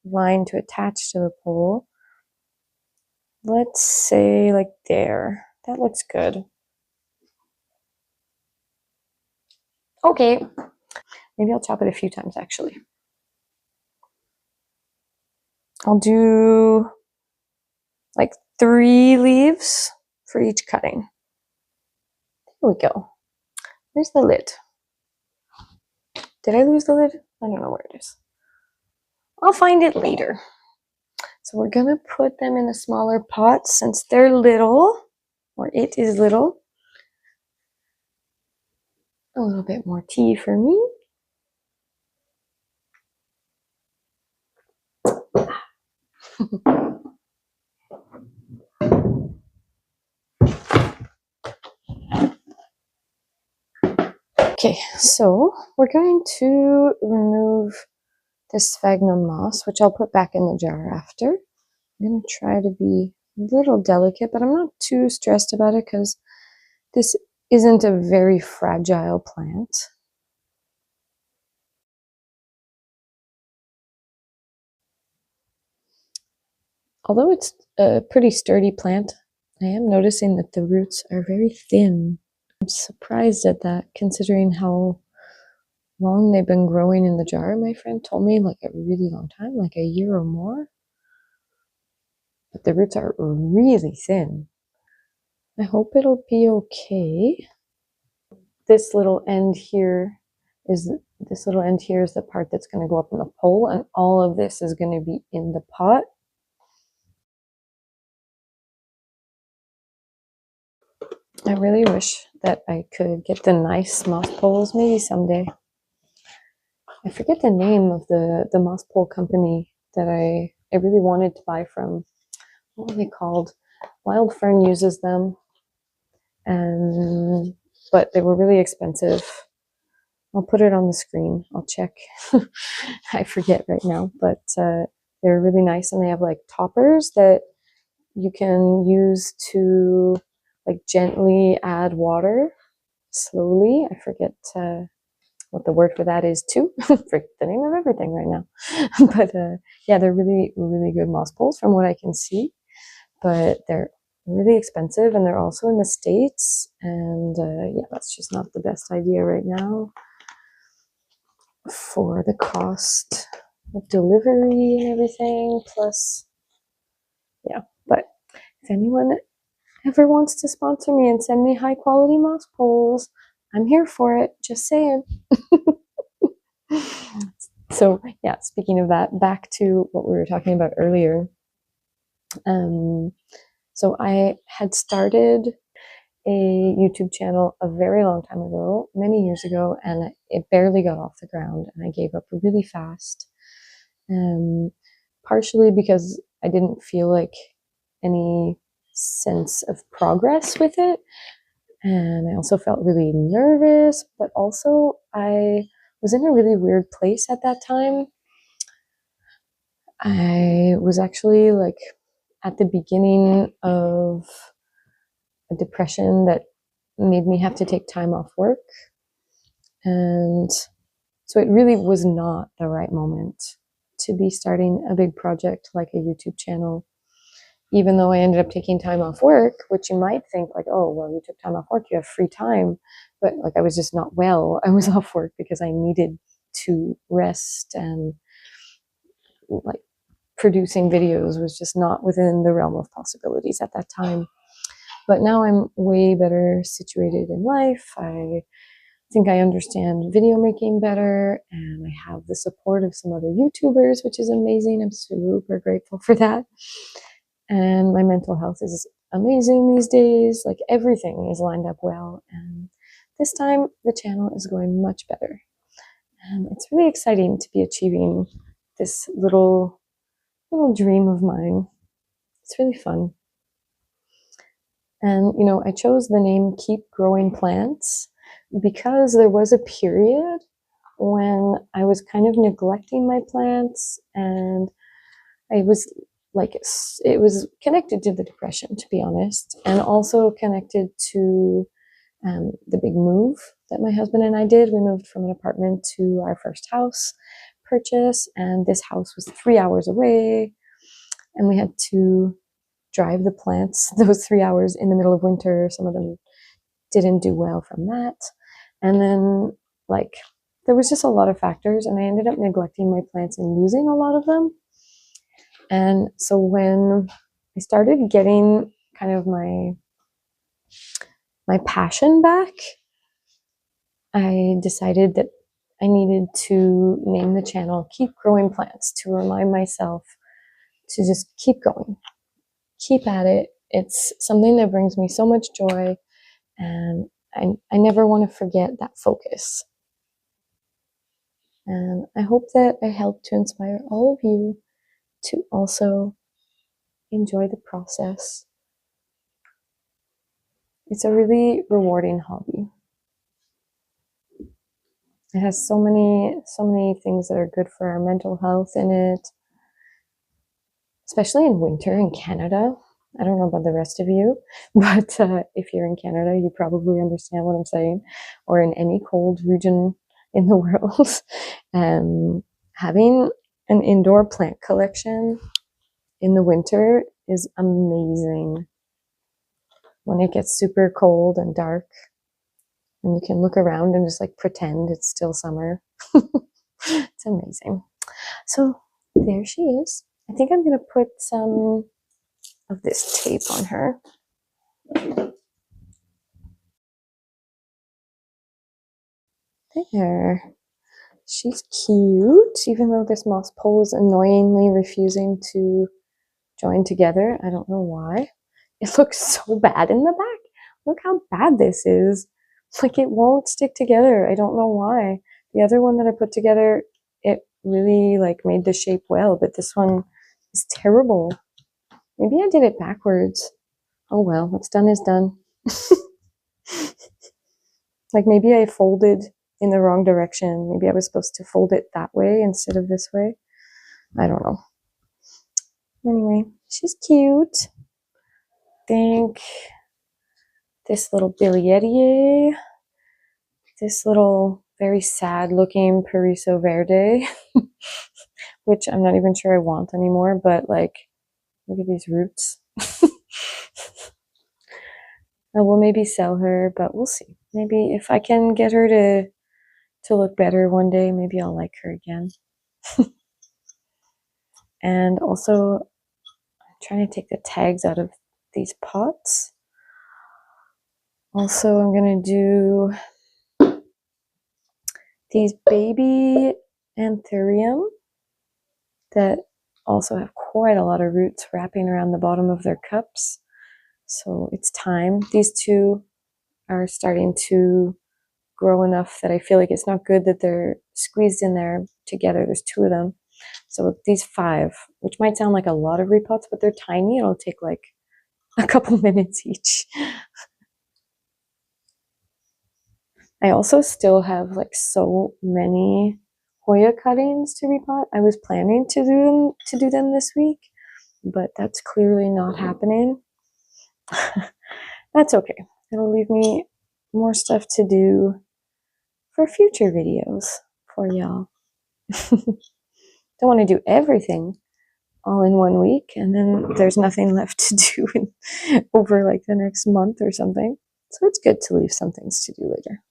S1: line to attach to the pole. Let's say like there. That looks good. Okay. Maybe I'll chop it a few times, actually. I'll do like 3 leaves for each cutting. There we go. Where's the lid? Did I lose the lid? I don't know where it is. I'll find it later. So we're gonna put them in a smaller pot since they're little, or it is little. A little bit more tea for me. Okay, so we're going to remove this sphagnum moss, which I'll put back in the jar after. I'm going to try to be a little delicate, but I'm not too stressed about it because this isn't a very fragile plant. Although it's a pretty sturdy plant, I am noticing that the roots are very thin. I'm surprised at that, considering how long they've been growing in the jar. My friend told me like a really long time, like a year or more. But the roots are really thin. I hope it'll be okay. This little end here is the part that's going to go up in the pole, and all of this is going to be in the pot. I really wish that I could get the nice moss poles maybe someday. I forget the name of the moss pole company that I really wanted to buy from. What are they called? Wild Fern uses them, but they were really expensive. I'll put it on the screen. I'll check. I forget right now, but they're really nice, and they have like toppers that you can use to like gently add water slowly. I forget what the word for that is too. Forget the name of everything right now. But yeah, they're really, really good moss poles from what I can see. But they're really expensive, and they're also in the States, and yeah, that's just not the best idea right now for the cost of delivery and everything. Plus, yeah, but if anyone ever wants to sponsor me and send me high quality moss poles, I'm here for it. Just saying. So yeah, speaking of that, back to what we were talking about earlier. So I had started a YouTube channel a very long time ago, many years ago, and it barely got off the ground, and I gave up really fast. Partially because I didn't feel like any sense of progress with it, and I also felt really nervous, but also I was in a really weird place at that time. I was actually like at the beginning of a depression that made me have to take time off work. And so it really was not the right moment to be starting a big project like a YouTube channel, even though I ended up taking time off work, which you might think like, oh, well, you took time off work, you have free time. But like, I was just not well. I was off work because I needed to rest, and like producing videos was just not within the realm of possibilities at that time. But now I'm way better situated in life. I think I understand video making better, and I have the support of some other YouTubers, which is amazing. I'm super grateful for that. And my mental health is amazing these days. Like, everything is lined up well, and this time the channel is going much better. And it's really exciting to be achieving this little dream of mine. It's really fun. And, you know, I chose the name Keep Growing Plants because there was a period when I was kind of neglecting my plants, and I was like, it was connected to the depression, to be honest, and also connected to the big move that my husband and I did. We moved from an apartment to our first house purchase, and this house was 3 hours away, and we had to drive the plants those 3 hours in the middle of winter. Some of them didn't do well from that. And then, like, there was just a lot of factors, and I ended up neglecting my plants and losing a lot of them. And so when I started getting kind of my passion back, I decided that I needed to name the channel Keep Growing Plants to remind myself to just keep going, keep at it. It's something that brings me so much joy, and I never want to forget that focus. And I hope that I help to inspire all of you to also enjoy the process. It's a really rewarding hobby. It has so many things that are good for our mental health in it, especially in winter in Canada. I don't know about the rest of you, but if you're in Canada, you probably understand what I'm saying, or in any cold region in the world. Having an indoor plant collection in the winter is amazing. When it gets super cold and dark, and you can look around and just like pretend it's still summer. It's amazing. So there she is. I think I'm going to put some of this tape on her. There. She's cute, even though this moss pole is annoyingly refusing to join together. I don't know why. It looks so bad in the back. Look how bad this is. Like, it won't stick together. I don't know why. The other one that I put together, it really like made the shape well, but this one is terrible. Maybe I did it backwards. Oh well, what's done is done. Like, maybe I folded in the wrong direction. Maybe I was supposed to fold it that way instead of this way. I don't know. Anyway, she's cute. I think this little Billietier, this little very sad looking Periso Verde, which I'm not even sure I want anymore, but like, look at these roots. I will maybe sell her, but we'll see. Maybe if I can get her to look better one day, maybe I'll like her again. And also, I'm trying to take the tags out of these pots. Also, I'm gonna do these baby Anthurium that also have quite a lot of roots wrapping around the bottom of their cups. So it's time. These two are starting to grow enough that I feel like it's not good that they're squeezed in there together. There's two of them. So these 5, which might sound like a lot of repots, but they're tiny. It'll take like a couple minutes each. I also still have like so many Hoya cuttings to repot. I was planning to do them this week, but that's clearly not happening. That's okay. It'll leave me more stuff to do for future videos for y'all. Don't want to do everything all in one week and then there's nothing left to do over like the next month or something. So it's good to leave some things to do later.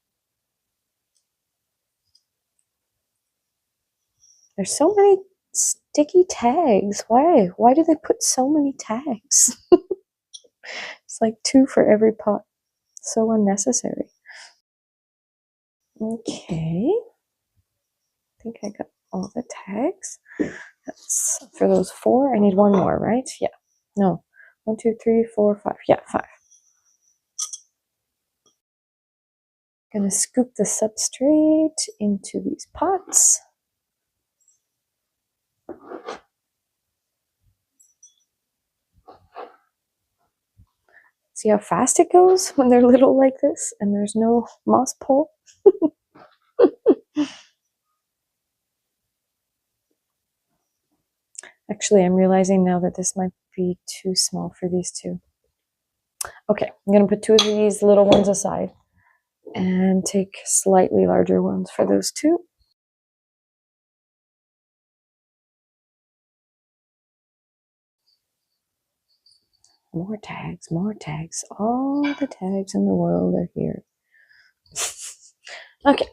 S1: There's so many sticky tags. Why? Why do they put so many tags? It's like 2 for every pot. So unnecessary. Okay. I think I got all the tags. That's for those 4. I need 1 more, right? Yeah. No. 1, 2, 3, 4, 5. Yeah, 5. Gonna scoop the substrate into these pots. See how fast it goes when they're little like this and there's no moss pole? Actually, I'm realizing now that this might be too small for these 2. Okay, I'm gonna put 2 of these little ones aside and take slightly larger ones for those 2. More tags, more tags. All the tags in the world are here. Okay.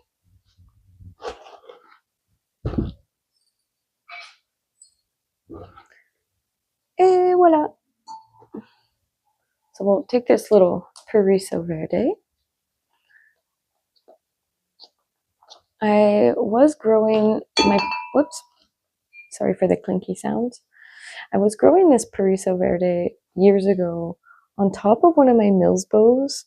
S1: Et voila. So we'll take this little Periso Verde. I was growing my, whoops, sorry for the clinky sounds. I was growing this Periso Verde years ago on top of one of my Milsbos,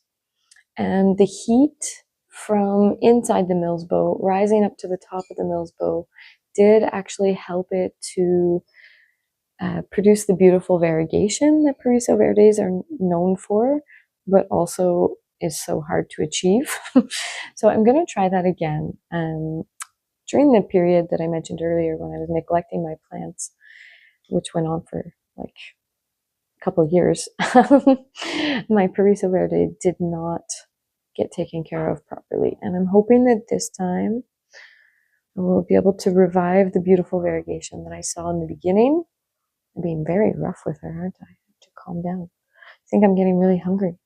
S1: and the heat from inside the Milsbo rising up to the top of the Milsbo did actually help it to produce the beautiful variegation that Periso Verdes are known for, but also is so hard to achieve. So I'm going to try that again. During the period that I mentioned earlier when I was neglecting my plants, which went on for like a couple of years, my Periso Verde did not get taken care of properly. And I'm hoping that this time I will be able to revive the beautiful variegation that I saw in the beginning. I'm being very rough with her, aren't I? I have to calm down. I think I'm getting really hungry.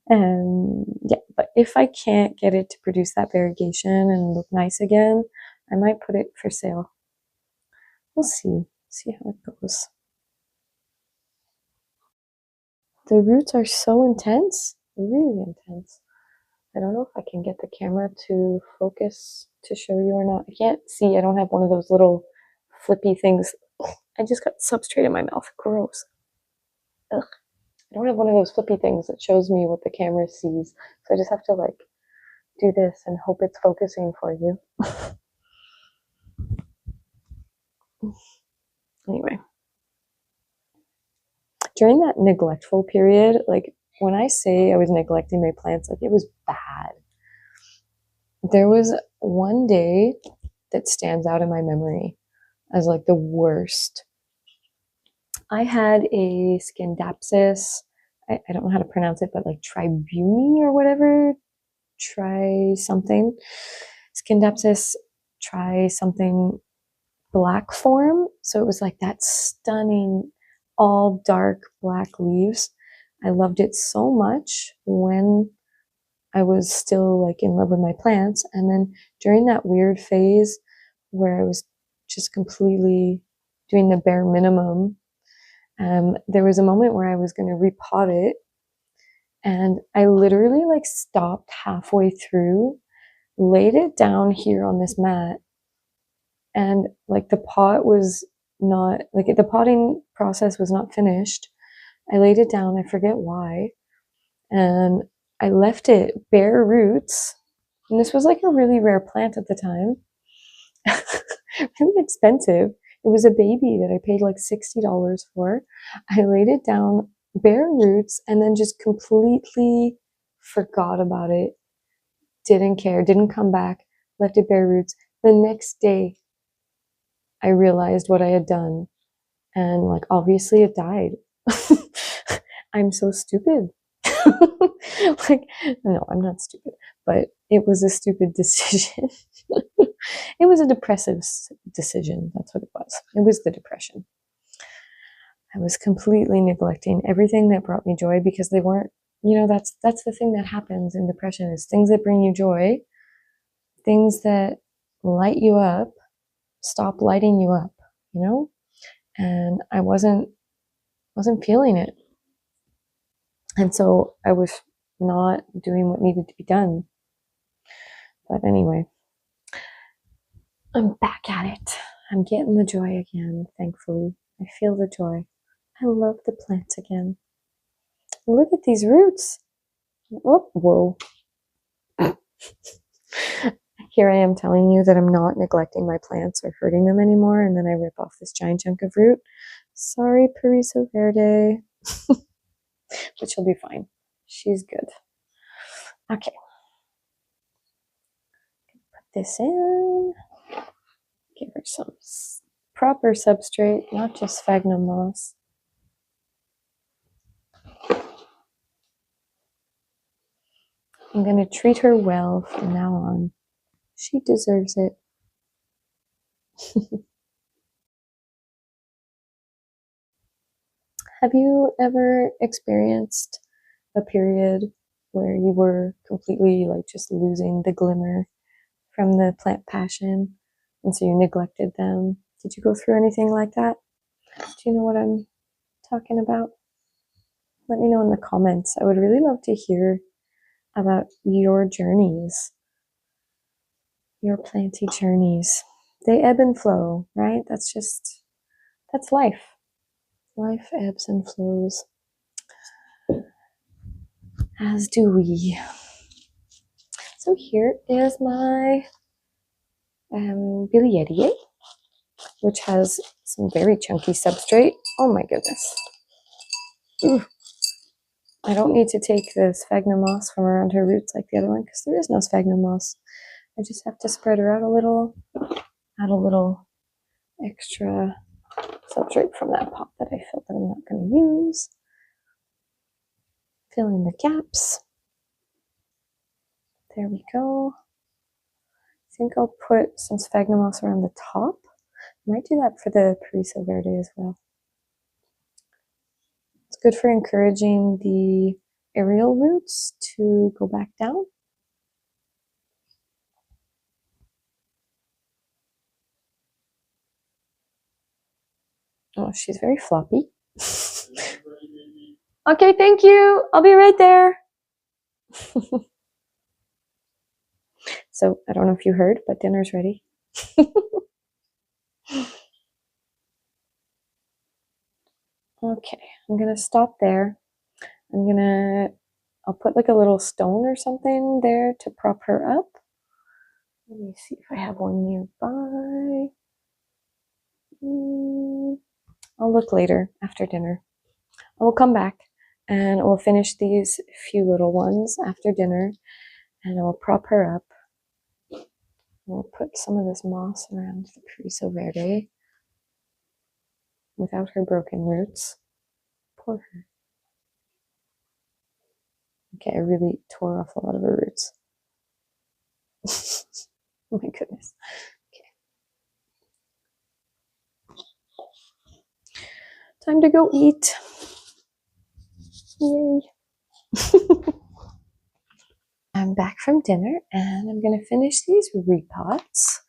S1: And yeah, but if I can't get it to produce that variegation and look nice again, I might put it for sale. We'll see how it goes. The roots are so intense, really intense. I don't know if I can get the camera to focus to show you or not. I can't see. I don't have one of those little flippy things. I just got substrate in my mouth. Gross. Ugh. I don't have one of those flippy things that shows me what the camera sees. So I just have to like do this and hope it's focusing for you. Anyway. During that neglectful period, like when I say I was neglecting my plants, like it was bad. There was one day that stands out in my memory as like the worst. I had a Scindapsus, I don't know how to pronounce it, but like tribuni or whatever, try something. Scindapsus, try something black form. So it was like that stunning, all dark black leaves. I loved it so much when I was still like in love with my plants. And then during that weird phase where I was just completely doing the bare minimum, there was a moment where I was going to repot it, and I literally like stopped halfway through, laid it down here on this mat, and like the pot was not like the potting process was not finished. I laid it down, I forget why, and I left it bare roots. And this was like a really rare plant at the time. Really expensive. It was a baby that I paid like $60 for. I laid it down bare roots and then just completely forgot about it. Didn't care, didn't come back, left it bare roots. The next day, I realized what I had done. And like, obviously, it died. I'm so stupid. Like, no, I'm not stupid, but it was a stupid decision. It was a depressive decision. That's what it was. It was the depression. I was completely neglecting everything that brought me joy because they weren't, that's the thing that happens in depression is things that bring you joy, things that light you up, stop lighting you up, And I wasn't feeling it. And so I was not doing what needed to be done. But anyway, I'm back at it. I'm getting the joy again, thankfully. I feel the joy. I love the plants again. Look at these roots. Oh, whoa. Here I am telling you that I'm not neglecting my plants or hurting them anymore, and then I rip off this giant chunk of root. Sorry, Parisa Verde. But she'll be fine. She's good. Okay. Put this in. Give her some proper substrate, not just sphagnum moss. I'm going to treat her well from now on. She deserves it. Have you ever experienced a period where you were completely like just losing the glimmer from the plant passion, and so you neglected them? Did you go through anything like that? Do you know what I'm talking about? Let me know in the comments. I would really love to hear about your journeys, your planty journeys. They ebb and flow, right? That's life. Life ebbs and flows, as do we. So here is my Billietier, which has some very chunky substrate. Oh my goodness. Ooh. I don't need to take the sphagnum moss from around her roots like the other one because there is no sphagnum moss. I just have to spread her out a little, add a little extra substrate from that pot that I felt that I'm not going to use. Fill in the gaps. There we go. I think I'll put some sphagnum moss around the top. I might do that for the Parisa Verde as well. It's good for encouraging the aerial roots to go back down. Oh, she's very floppy. Okay, thank you. I'll be right there. So I don't know if you heard, but dinner's ready. Okay, I'm gonna stop there. I'll put like a little stone or something there to prop her up. Let me see if I have one nearby. I'll look later after dinner. I will come back and we'll finish these few little ones after dinner, and I will prop her up. We'll put some of this moss around the Parisa Verde without her broken roots. Poor her. Okay, I really tore off a lot of her roots. Oh my goodness. Okay. Time to go eat. Yay. I'm back from dinner and I'm going to finish these repots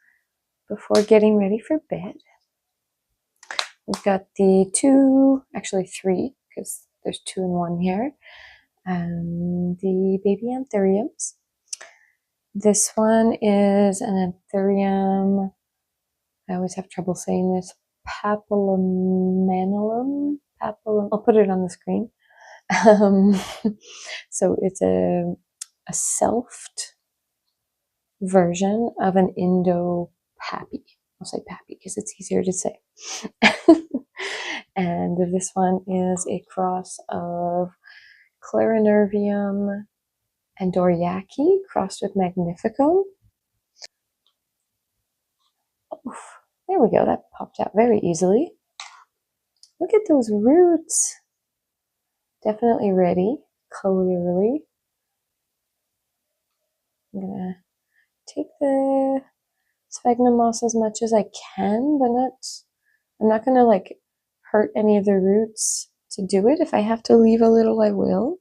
S1: before getting ready for bed. We've got the two, actually three, because there's two in one here, and the baby Anthuriums. This one is an Anthurium, I always have trouble saying this, papillomanulum. I'll put it on the screen. So it's a selfed version of an Indo-Pappy. I'll say Pappy because it's easier to say. And this one is a cross of Clarinervium and Doriaki crossed with Magnifico. Oof, there we go, that popped out very easily. Look at those roots. Definitely ready, clearly. I'm gonna take the sphagnum moss as much as I can, but I'm not gonna like hurt any of the roots to do it. If I have to leave a little, I will.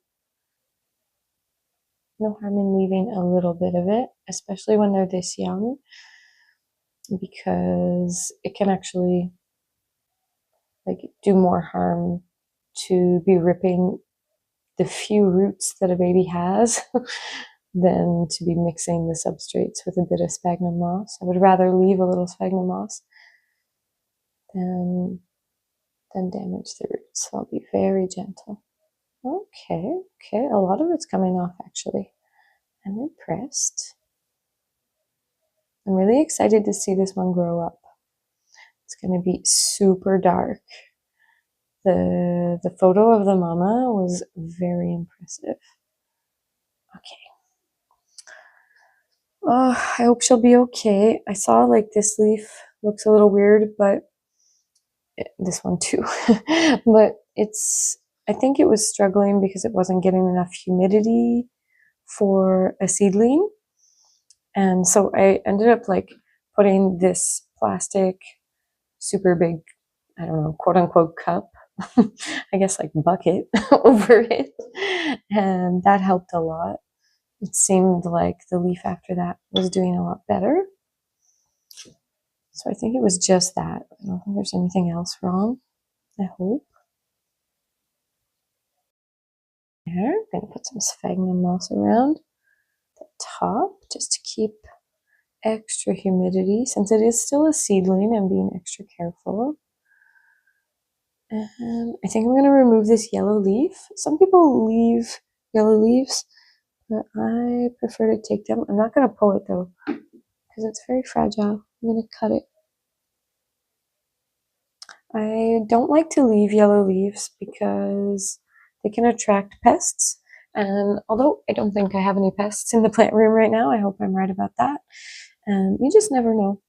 S1: No harm in leaving a little bit of it, especially when they're this young, because it can actually like do more harm to be ripping the few roots that a baby has than to be mixing the substrates with a bit of sphagnum moss. I would rather leave a little sphagnum moss than damage the roots. So I'll be very gentle. Okay, a lot of it's coming off actually. I'm impressed. I'm really excited to see this one grow up. It's going to be super dark. The photo of the mama was very impressive. Okay. Oh, I hope she'll be okay. I saw like this leaf looks a little weird, but this one too. But I think it was struggling because it wasn't getting enough humidity for a seedling. And so I ended up like putting this plastic super big, I don't know, quote unquote cup, I guess like bucket over it. And that helped a lot. It seemed like the leaf after that was doing a lot better. So I think it was just that. I don't think there's anything else wrong. I hope. There, I'm going to put some sphagnum moss around the top just to keep extra humidity. Since it is still a seedling, I'm being extra careful. And I think I'm going to remove this yellow leaf. Some people leave yellow leaves, but I prefer to take them. I'm not going to pull it though, because it's very fragile. I'm going to cut it. I don't like to leave yellow leaves because they can attract pests. And although I don't think I have any pests in the plant room right now, I hope I'm right about that. And you just never know.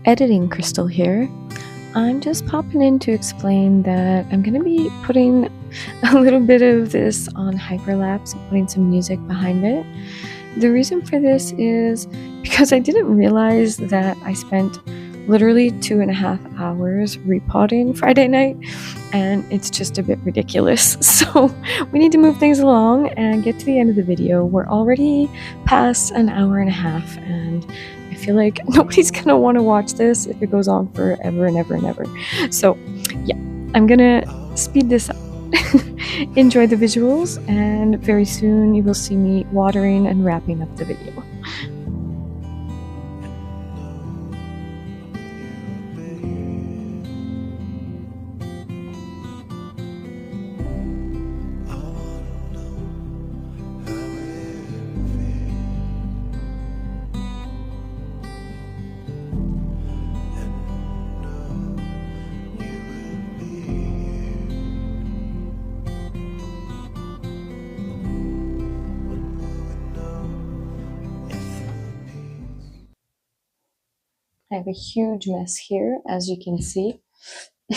S1: Editing Crystal here. I'm just popping in to explain that I'm going to be putting a little bit of this on hyperlapse and putting some music behind it. The reason for this is because I didn't realize that I spent literally 2.5 hours repotting Friday night, and it's just a bit ridiculous. So we need to move things along and get to the end of the video. We're already past an hour and a half, and I feel like nobody's gonna want to watch this if it goes on forever and ever and ever. So yeah, I'm gonna speed this up. Enjoy the visuals, and very soon you will see me watering and wrapping up the video. I have a huge mess here, as you can see. I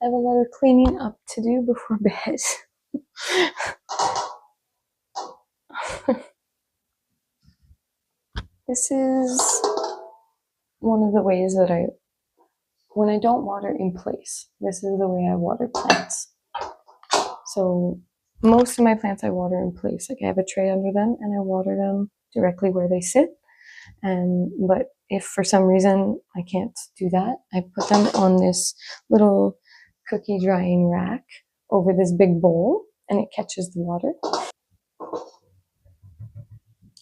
S1: have a lot of cleaning up to do before bed. This is one of the ways that when I don't water in place, this is the way I water plants. So most of my plants I water in place. Like I have a tray under them and I water them directly where they sit. But if for some reason I can't do that, I put them on this little cookie drying rack over this big bowl and it catches the water.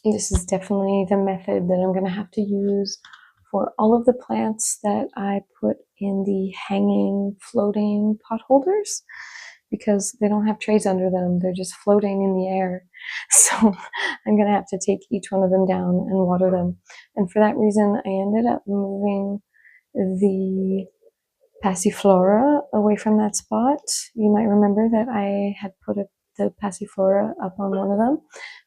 S1: This is definitely the method that I'm going to have to use for all of the plants that I put in the hanging, floating pot holders, because they don't have trays under them. They're just floating in the air. So I'm going to have to take each one of them down and water them. And for that reason, I ended up moving the Passiflora away from that spot. You might remember that I had put the Passiflora up on one of them,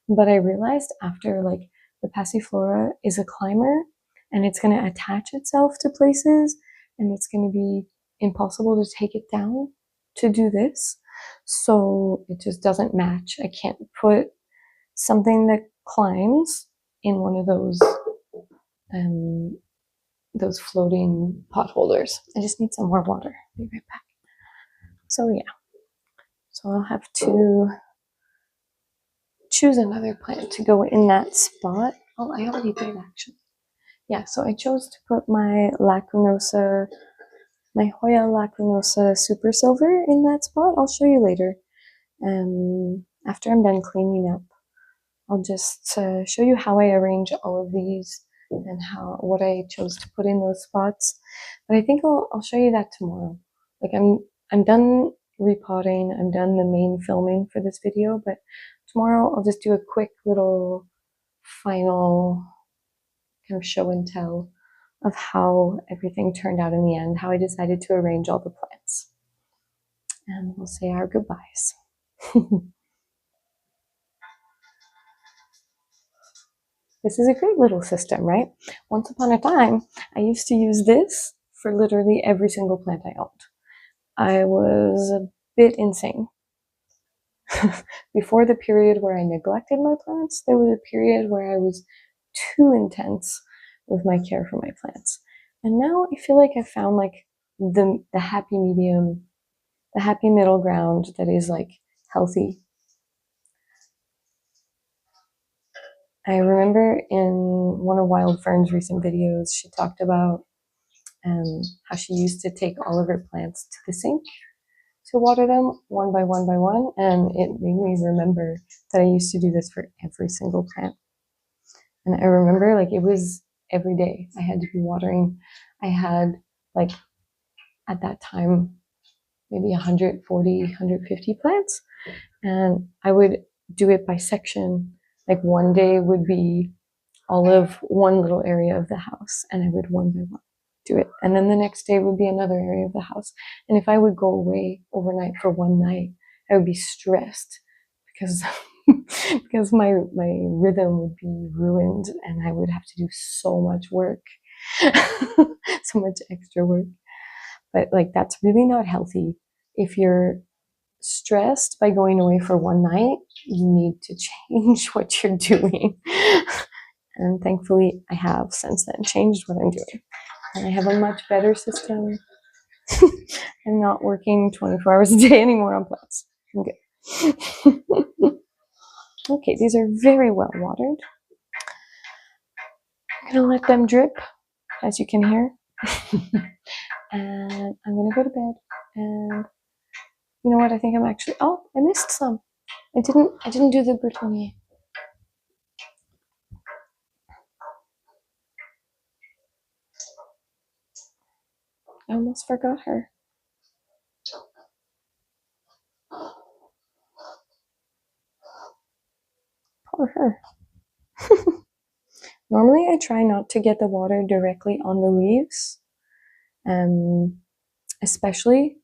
S1: but I realized after, like, the Passiflora is a climber and it's going to attach itself to places and it's going to be impossible to take it down to do this. So it just doesn't match. I can't put something that climbs in one of those floating pot holders. I just need some more water. Be right back. So yeah, so I'll have to choose another plant to go in that spot. Oh, I already did actually. Yeah, so I chose to put my Lacrimosa, my Hoya Lacrimosa Super Silver in that spot. I'll show you later. After I'm done cleaning up, I'll just show you how I arrange all of these and what I chose to put in those spots. But I think I'll show you that tomorrow. Like I'm done repotting. I'm done the main filming for this video, but tomorrow I'll just do a quick little final kind of show and tell of how everything turned out in the end, how I decided to arrange all the plants. And we'll say our goodbyes. This is a great little system, right? Once upon a time, I used to use this for literally every single plant I owned. I was a bit insane. Before the period where I neglected my plants, there was a period where I was too intense with my care for my plants. And now I feel like I found like the happy medium, the happy middle ground that is like healthy. I remember in one of Wild Fern's recent videos, she talked about how she used to take all of her plants to the sink to water them one by one by one, and it made me remember that I used to do this for every single plant. And I remember like it was every day I had to be watering. I had like at that time maybe 140, 150 plants, and I would do it by section. Like one day would be all of one little area of the house, and I would one by one do it. And then the next day would be another area of the house. And if I would go away overnight for one night, I would be stressed because because my rhythm would be ruined and I would have to do so much work. So much extra work. But like that's really not healthy. If you're stressed by going away for one night, you need to change what you're doing. And thankfully, I have since then changed what I'm doing. And I have a much better system. I'm not working 24 hours a day anymore on plants. I'm good. Okay, these are very well watered. I'm going to let them drip, as you can hear. And I'm going to go to bed. And you know what? I think I'm actually... Oh, I missed some. I didn't do the Bretonnier. I almost forgot her. Poor her. Normally, I try not to get the water directly on the leaves. Especially,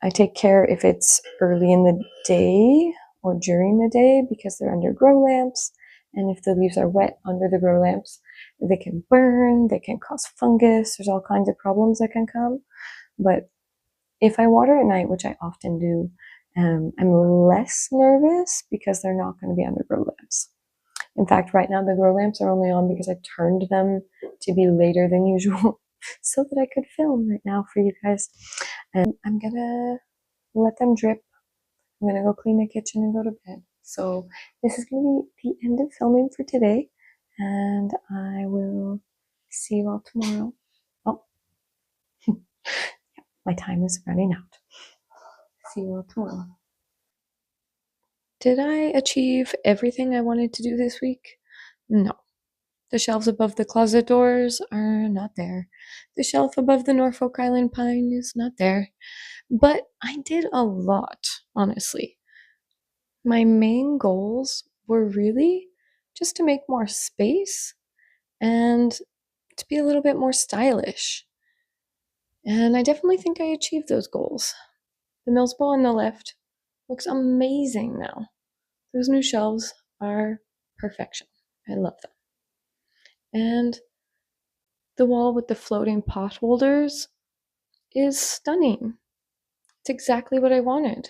S1: I take care if it's early in the day or during the day because they're under grow lamps. And if the leaves are wet under the grow lamps, they can burn, they can cause fungus. There's all kinds of problems that can come. But if I water at night, which I often do, I'm less nervous because they're not going to be under grow lamps. In fact, right now the grow lamps are only on because I turned them to be later than usual so that I could film right now for you guys. And I'm gonna let them drip. I'm gonna go clean the kitchen and go to bed. So this is gonna be the end of filming for today, and I will see you all tomorrow. Oh, my time is running out. See you all tomorrow. Did I achieve everything I wanted to do this week? No. The shelves above the closet doors are not there. The shelf above the Norfolk Island pine is not there. But I did a lot, honestly. My main goals were really just to make more space and to be a little bit more stylish. And I definitely think I achieved those goals. The Milsbo on the left looks amazing now. Those new shelves are perfection. I love them. And the wall with the floating pot holders is stunning. It's exactly what I wanted.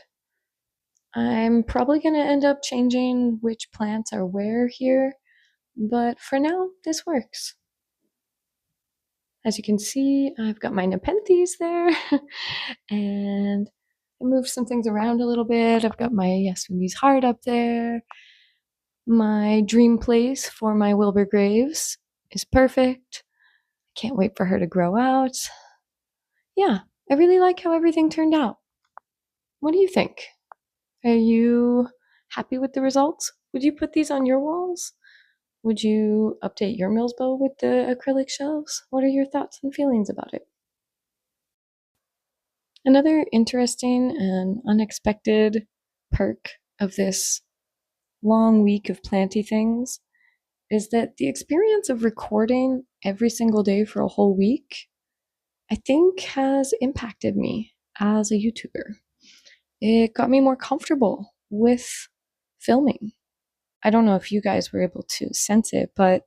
S1: I'm probably going to end up changing which plants are where here, but for now, this works. As you can see, I've got my nepenthes there, and I moved some things around a little bit. I've got my Yasuni's heart up there. My dream place for my Wilbur Graves is perfect. I can't wait for her to grow out. Yeah, I really like how everything turned out. What do you think? Are you happy with the results? Would you put these on your walls? Would you update your Milsbo with the acrylic shelves? What are your thoughts and feelings about it? Another interesting and unexpected perk of this long week of planty things is that the experience of recording every single day for a whole week, I think, has impacted me as a YouTuber. It got me more comfortable with filming. I don't know if you guys were able to sense it, but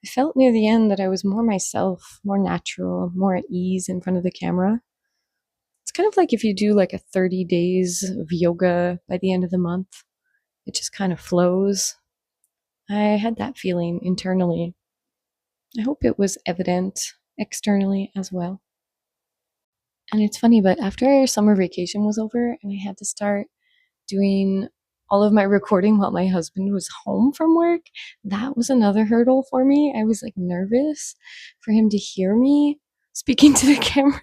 S1: I felt near the end that I was more myself, more natural, more at ease in front of the camera. It's kind of like if you do like a 30 days of yoga by the end of the month, it just kind of flows. I had that feeling internally. I hope it was evident externally as well. And it's funny, but after summer vacation was over and I had to start doing all of my recording while my husband was home from work, that was another hurdle for me. I was like nervous for him to hear me speaking to the camera.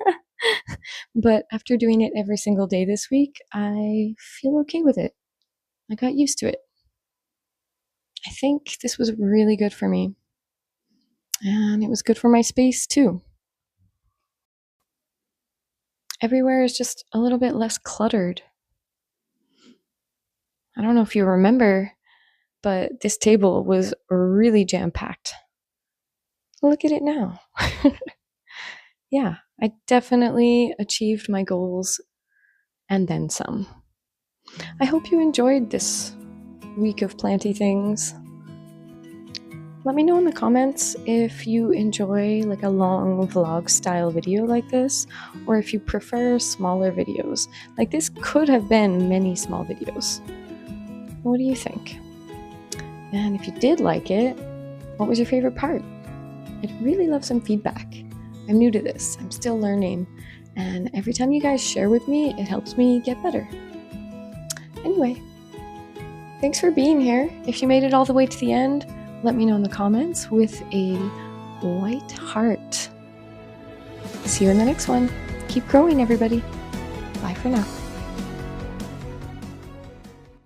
S1: But after doing it every single day this week, I feel okay with it. I got used to it. I think this was really good for me. And it was good for my space too. Everywhere is just a little bit less cluttered. I don't know if you remember, but this table was really jam-packed. Look at it now. Yeah, I definitely achieved my goals and then some. I hope you enjoyed this week of planty things. Let me know in the comments if you enjoy like a long vlog style video like this, or if you prefer smaller videos. Like this could have been many small videos. What do you think? And if you did like it, what was your favorite part? I'd really love some feedback. I'm new to this, I'm still learning, and every time you guys share with me, it helps me get better. Anyway, thanks for being here. If you made it all the way to the end, let me know in the comments with a white heart. See you in the next one. Keep growing, everybody. Bye for now.